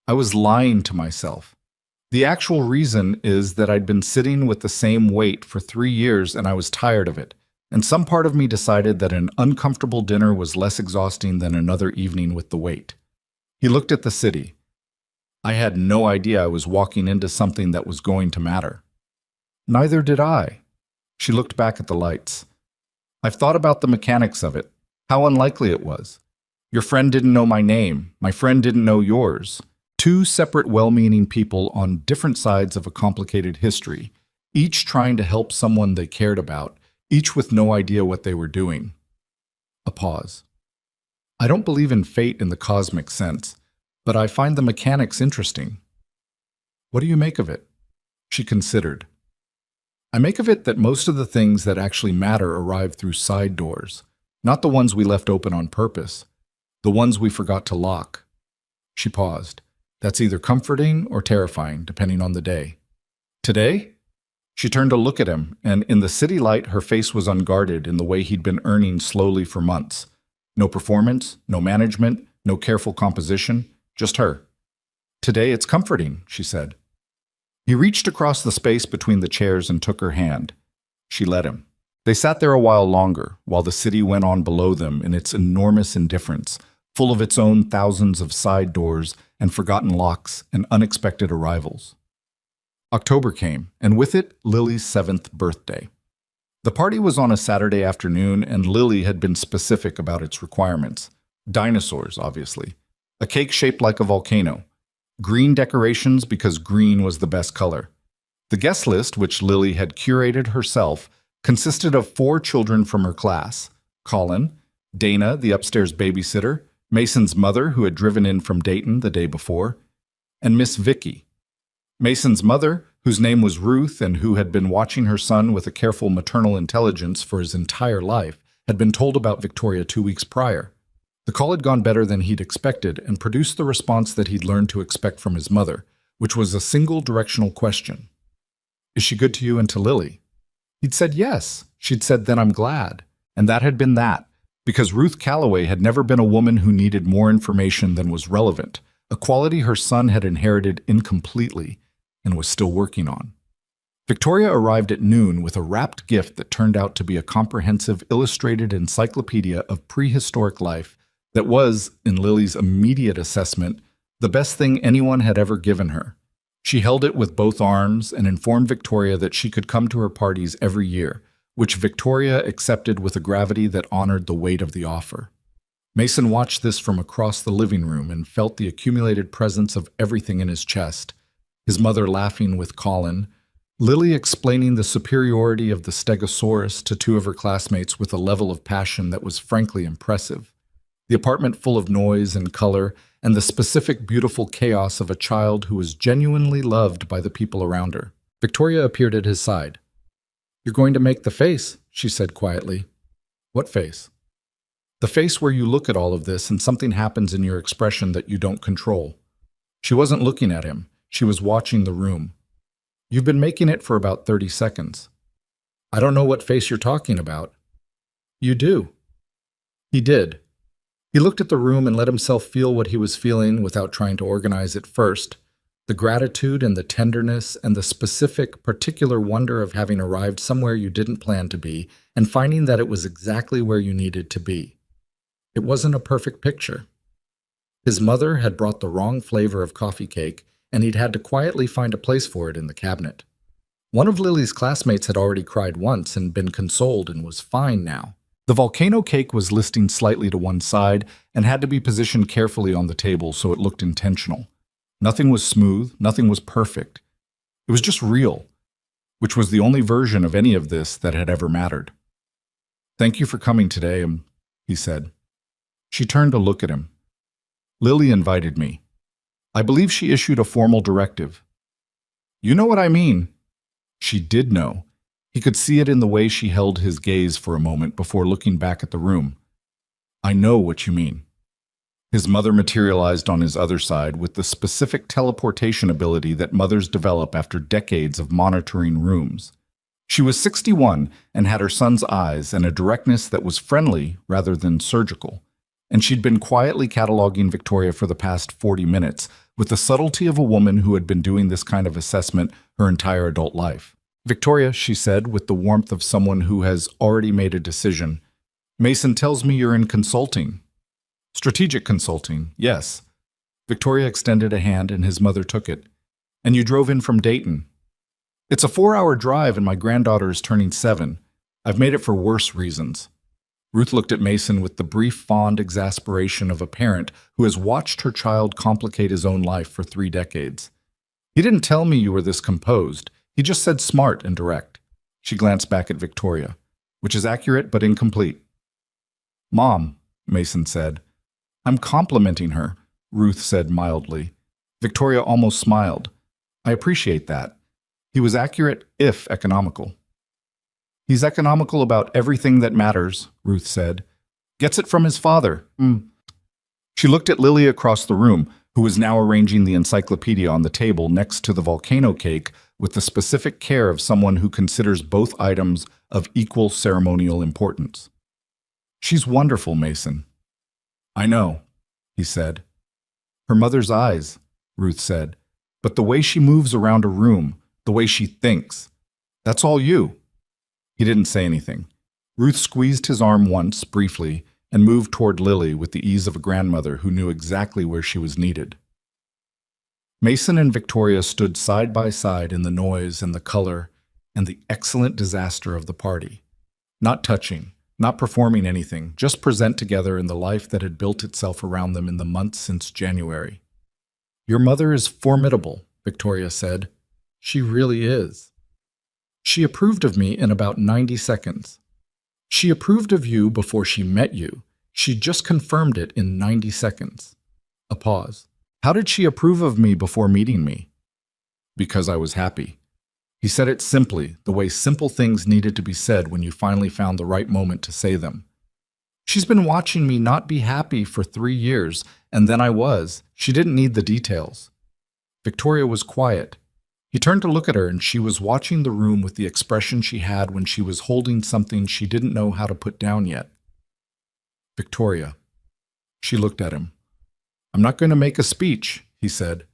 "I was lying to myself. The actual reason is that I'd been sitting with the same weight for 3 years and I was tired of it. And some part of me decided that an uncomfortable dinner was less exhausting than another evening with the weight." He looked at the city. "I had no idea I was walking into something that was going to matter." "Neither did I." She looked back at the lights. "I've thought about the mechanics of it, how unlikely it was. Your friend didn't know my name. My friend didn't know yours. 2 separate well-meaning people on different sides of a complicated history, each trying to help someone they cared about, each with no idea what they were doing." A pause. "I don't believe in fate in the cosmic sense, but I find the mechanics interesting." "What do you make of it?" She considered. "I make of it that most of the things that actually matter arrive through side doors, not the ones we left open on purpose, the ones we forgot to lock." She paused. "That's either comforting or terrifying, depending on the day." "Today?" She turned to look at him, and in the city light her face was unguarded in the way he'd been earning slowly for months. No performance, no management, no careful composition, just her. "Today it's comforting," she said. He reached across the space between the chairs and took her hand. She let him. They sat there a while longer, while the city went on below them in its enormous indifference, full of its own thousands of side doors and forgotten locks and unexpected arrivals. October came, and with it, Lily's 7th birthday. The party was on a Saturday afternoon, and Lily had been specific about its requirements. Dinosaurs, obviously. A cake shaped like a volcano. Green decorations because green was the best color. The guest list, which Lily had curated herself, consisted of 4 children from her class: Colin, Dana, the upstairs babysitter, Mason's mother, who had driven in from Dayton the day before, and Miss Vicky. Mason's mother, whose name was Ruth and who had been watching her son with a careful maternal intelligence for his entire life, had been told about Victoria 2 weeks prior. The call had gone better than he'd expected and produced the response that he'd learned to expect from his mother, which was a single directional question. "Is she good to you and to Lily?" He'd said yes. She'd said, "Then I'm glad." And that had been that, because Ruth Calloway had never been a woman who needed more information than was relevant, a quality her son had inherited incompletely and was still working on. Victoria arrived at noon with a wrapped gift that turned out to be a comprehensive illustrated encyclopedia of prehistoric life that was, in Lily's immediate assessment, the best thing anyone had ever given her. She held it with both arms and informed Victoria that she could come to her parties every year, which Victoria accepted with a gravity that honored the weight of the offer. Mason watched this from across the living room and felt the accumulated presence of everything in his chest. His mother laughing with Colin, Lily explaining the superiority of the Stegosaurus to 2 of her classmates with a level of passion that was frankly impressive. The apartment full of noise and color, and the specific beautiful chaos of a child who was genuinely loved by the people around her. Victoria appeared at his side. "You're going to make the face," she said quietly. "What face?" "The face where you look at all of this and something happens in your expression that you don't control." She wasn't looking at him. She was watching the room. "You've been making it for about 30 seconds. "I don't know what face you're talking about." "You do." He did. He looked at the room and let himself feel what he was feeling without trying to organize it first. The gratitude and the tenderness and the specific, particular wonder of having arrived somewhere you didn't plan to be and finding that it was exactly where you needed to be. It wasn't a perfect picture. His mother had brought the wrong flavor of coffee cake, and he'd had to quietly find a place for it in the cabinet. One of Lily's classmates had already cried once and been consoled and was fine now. The volcano cake was listing slightly to one side and had to be positioned carefully on the table so it looked intentional. Nothing was smooth, nothing was perfect. It was just real, which was the only version of any of this that had ever mattered. "Thank you for coming today," he said. She turned to look at him. "Lily invited me. I believe she issued a formal directive." "You know what I mean." She did know. He could see it in the way she held his gaze for a moment before looking back at the room. "I know what you mean." His mother materialized on his other side with the specific teleportation ability that mothers develop after decades of monitoring rooms. She was 61 and had her son's eyes and a directness that was friendly rather than surgical. And she'd been quietly cataloging Victoria for the past 40 minutes with the subtlety of a woman who had been doing this kind of assessment her entire adult life. "Victoria," she said with the warmth of someone who has already made a decision, "Mason tells me you're in consulting." "Strategic consulting, yes." Victoria extended a hand and his mother took it. "And you drove in from Dayton." "It's a 4-hour drive and my granddaughter is turning 7. I've made it for worse reasons." Ruth looked at Mason with the brief, fond exasperation of a parent who has watched her child complicate his own life for 3 decades. "He didn't tell me you were this composed. He just said smart and direct." She glanced back at Victoria, "Which is accurate but incomplete." "Mom," Mason said. "I'm complimenting her," Ruth said mildly. Victoria almost smiled. "I appreciate that. He was accurate, if economical." "He's economical about everything that matters," Ruth said. "Gets it from his father." She looked at Lily across the room, who was now arranging the encyclopedia on the table next to the volcano cake with the specific care of someone who considers both items of equal ceremonial importance. "She's wonderful, Mason." "I know," he said. "Her mother's eyes," Ruth said. "But the way she moves around a room, the way she thinks, that's all you." He didn't say anything. Ruth squeezed his arm once, briefly, and moved toward Lily with the ease of a grandmother who knew exactly where she was needed. Mason and Victoria stood side by side in the noise and the color and the excellent disaster of the party. Not touching, not performing anything, just present together in the life that had built itself around them in the months since January. "Your mother is formidable," Victoria said. "She really is. She approved of me in about 90 seconds. She approved of you before she met you. She just confirmed it in 90 seconds. A pause. "How did she approve of me before meeting me?" "Because I was happy." He said it simply, the way simple things needed to be said when you finally found the right moment to say them. "She's been watching me not be happy for 3 years, and then I was. She didn't need the details." Victoria was quiet. He turned to look at her, and she was watching the room with the expression she had when she was holding something she didn't know how to put down yet. "Victoria." She looked at him. "I'm not going to make a speech," he said.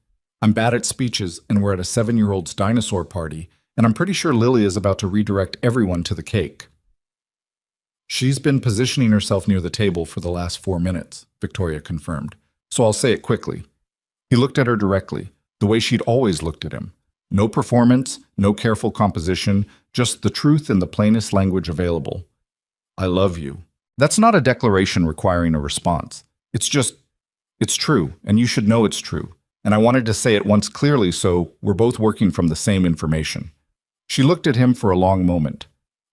"I'm bad at speeches, and we're at a 7-year-old's dinosaur party, and I'm pretty sure Lily is about to redirect everyone to the cake." "She's been positioning herself near the table for the last 4 minutes," Victoria confirmed, "so I'll say it quickly." He looked at her directly, the way she'd always looked at him. No performance, no careful composition, just the truth in the plainest language available. "I love you." That's not a declaration requiring a response. It's true, and you should know it's true. And I wanted to say it once clearly so we're both working from the same information. She looked at him for a long moment.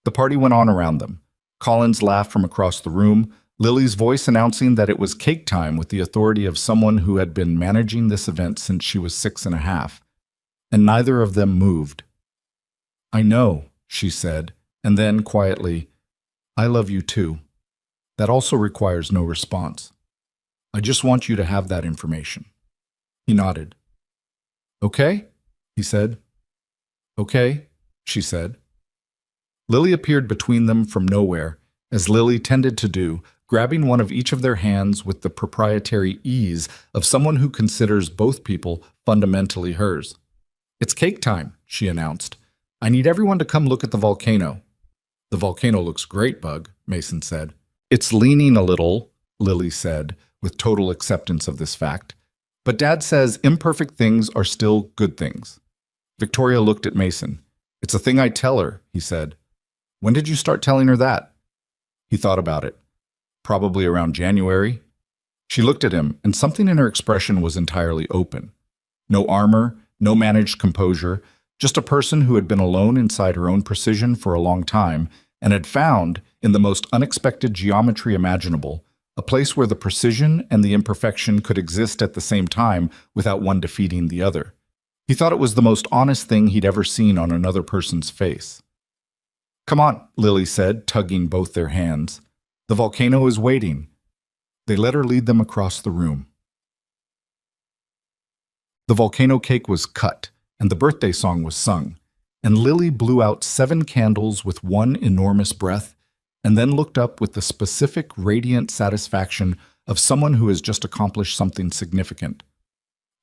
The party went on around them. Collins laughed from across the room, Lily's voice announcing that it was cake time with the authority of someone who had been managing this event since she was 6.5. And neither of them moved. "I know," she said, And then, quietly, I love you too. That also requires no response. I just want you to have that information. He nodded. Okay, he said. Okay, she said. Lily appeared between them from nowhere, as Lily tended to do, grabbing one of each of their hands with the proprietary ease of someone who considers both people fundamentally hers. It's cake time, she announced. I need everyone to come look at the volcano. The volcano looks great, Bug, Mason said. It's leaning a little, Lily said, with total acceptance of this fact. But Dad says imperfect things are still good things. Victoria looked at Mason. It's a thing I tell her, he said. When did you start telling her that? He thought about it. Probably around January. She looked at him, and something in her expression was entirely open. No armor, no managed composure, just a person who had been alone inside her own precision for a long time and had found, in the most unexpected geometry imaginable, a place where the precision and the imperfection could exist at the same time without one defeating the other. He thought it was the most honest thing he'd ever seen on another person's face. Come on, Lily said, tugging both their hands. The volcano is waiting. They let her lead them across the room. The volcano cake was cut, and the birthday song was sung, and Lily blew out 7 candles with one enormous breath, and then looked up with the specific, radiant satisfaction of someone who has just accomplished something significant.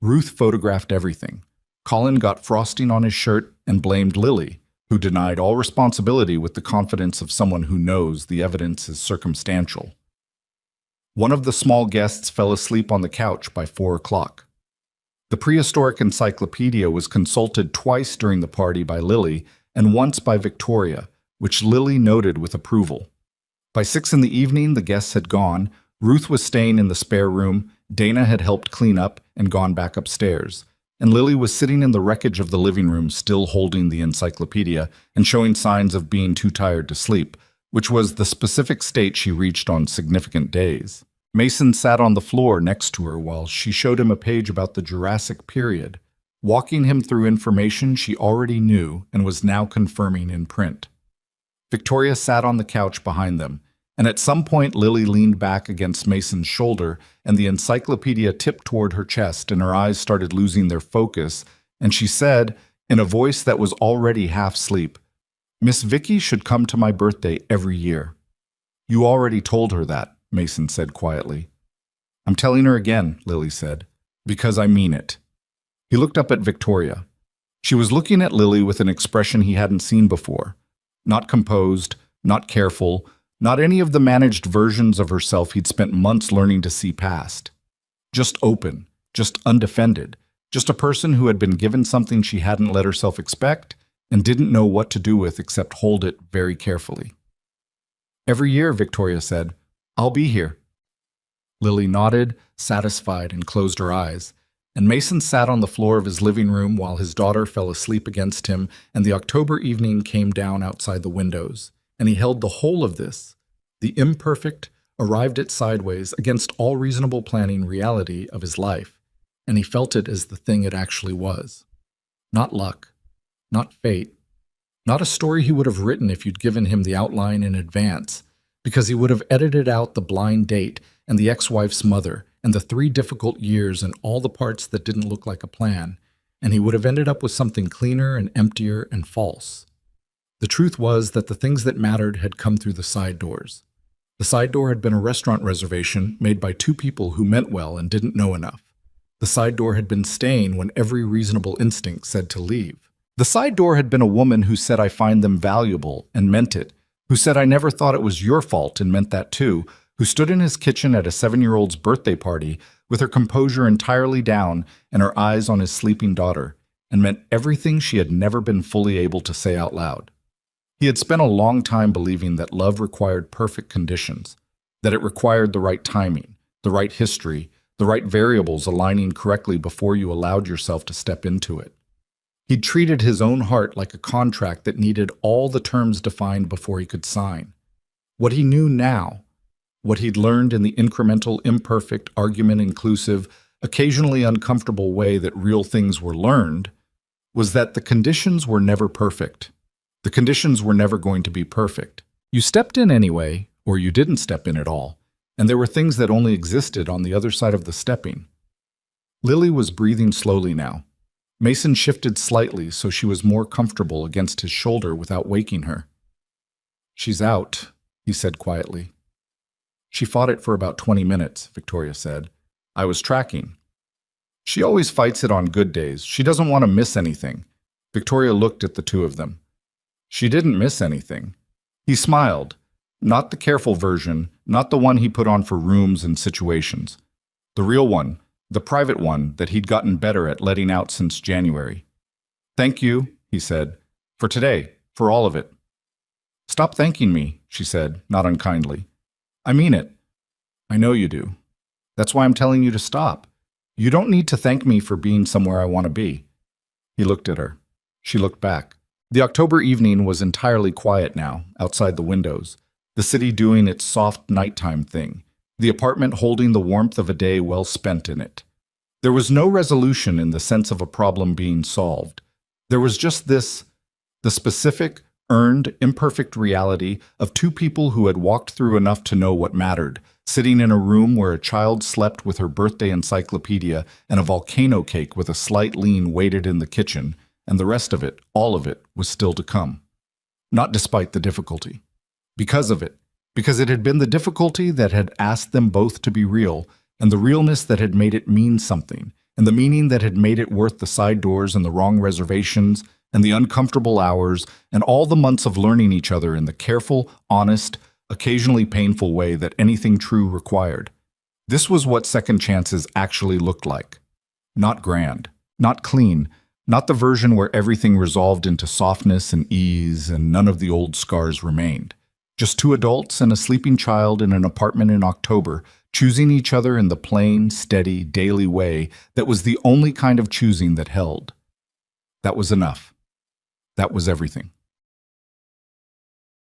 Ruth photographed everything. Colin got frosting on his shirt and blamed Lily, who denied all responsibility with the confidence of someone who knows the evidence is circumstantial. One of the small guests fell asleep on the couch by 4 o'clock. The prehistoric encyclopedia was consulted twice during the party by Lily and once by Victoria, which Lily noted with approval. By 6 in the evening, the guests had gone. Ruth was staying in the spare room, Dana had helped clean up and gone back upstairs, and Lily was sitting in the wreckage of the living room still holding the encyclopedia and showing signs of being too tired to sleep, which was the specific state she reached on significant days. Mason sat on the floor next to her while she showed him a page about the Jurassic period, walking him through information she already knew and was now confirming in print. Victoria sat on the couch behind them, and at some point Lily leaned back against Mason's shoulder and the encyclopedia tipped toward her chest and her eyes started losing their focus, and she said, in a voice that was already half asleep, Miss Vicky should come to my birthday every year. You already told her that, Mason said quietly. I'm telling her again, Lily said, because I mean it. He looked up at Victoria. She was looking at Lily with an expression he hadn't seen before. Not composed, not careful, not any of the managed versions of herself he'd spent months learning to see past. Just open, just undefended, just a person who had been given something she hadn't let herself expect and didn't know what to do with except hold it very carefully. Every year, Victoria said, I'll be here. Lily nodded, satisfied, and closed her eyes, and Mason sat on the floor of his living room while his daughter fell asleep against him and the October evening came down outside the windows, and he held the whole of this, the imperfect, arrived at sideways against all reasonable planning reality of his life, and he felt it as the thing it actually was. Not luck, not fate, not a story he would have written if you'd given him the outline in advance, because he would have edited out the blind date and the ex-wife's mother and the 3 difficult years and all the parts that didn't look like a plan, and he would have ended up with something cleaner and emptier and false. The truth was that the things that mattered had come through the side doors. The side door had been a restaurant reservation made by 2 people who meant well and didn't know enough. The side door had been staying when every reasonable instinct said to leave. The side door had been a woman who said I find them valuable and meant it, who said I never thought it was your fault and meant that too, who stood in his kitchen at a 7-year-old's birthday party with her composure entirely down and her eyes on his sleeping daughter, and meant everything she had never been fully able to say out loud. He had spent a long time believing that love required perfect conditions, that it required the right timing, the right history, the right variables aligning correctly before you allowed yourself to step into it. He'd treated his own heart like a contract that needed all the terms defined before he could sign. What he knew now, what he'd learned in the incremental, imperfect, argument-inclusive, occasionally uncomfortable way that real things were learned, was that the conditions were never perfect. The conditions were never going to be perfect. You stepped in anyway, or you didn't step in at all, and there were things that only existed on the other side of the stepping. Lily was breathing slowly now. Mason shifted slightly so she was more comfortable against his shoulder without waking her. "She's out," he said quietly. "She fought it for about 20 minutes, Victoria said. "I was tracking. She always fights it on good days. She doesn't want to miss anything." Victoria looked at the two of them. She didn't miss anything. He smiled. Not the careful version, not the one he put on for rooms and situations. The real one, the private one that he'd gotten better at letting out since January. "Thank you," he said, "for today, for all of it." "Stop thanking me," she said, not unkindly. "I mean it. I know you do. That's why I'm telling you to stop. You don't need to thank me for being somewhere I want to be." He looked at her. She looked back. The October evening was entirely quiet now, outside the windows, the city doing its soft nighttime thing, the apartment holding the warmth of a day well spent in it. There was no resolution in the sense of a problem being solved. There was just this, the specific, earned, imperfect reality of two people who had walked through enough to know what mattered, sitting in a room where a child slept with her birthday encyclopedia and a volcano cake with a slight lean waited in the kitchen, and the rest of it, all of it, was still to come. Not despite the difficulty. Because of it. Because it had been the difficulty that had asked them both to be real, and the realness that had made it mean something, and the meaning that had made it worth the side doors and the wrong reservations, and the uncomfortable hours, and all the months of learning each other in the careful, honest, occasionally painful way that anything true required. This was what second chances actually looked like. Not grand, not clean, not the version where everything resolved into softness and ease and none of the old scars remained. Just two adults and a sleeping child in an apartment in October, choosing each other in the plain, steady, daily way that was the only kind of choosing that held. That was enough. That was everything.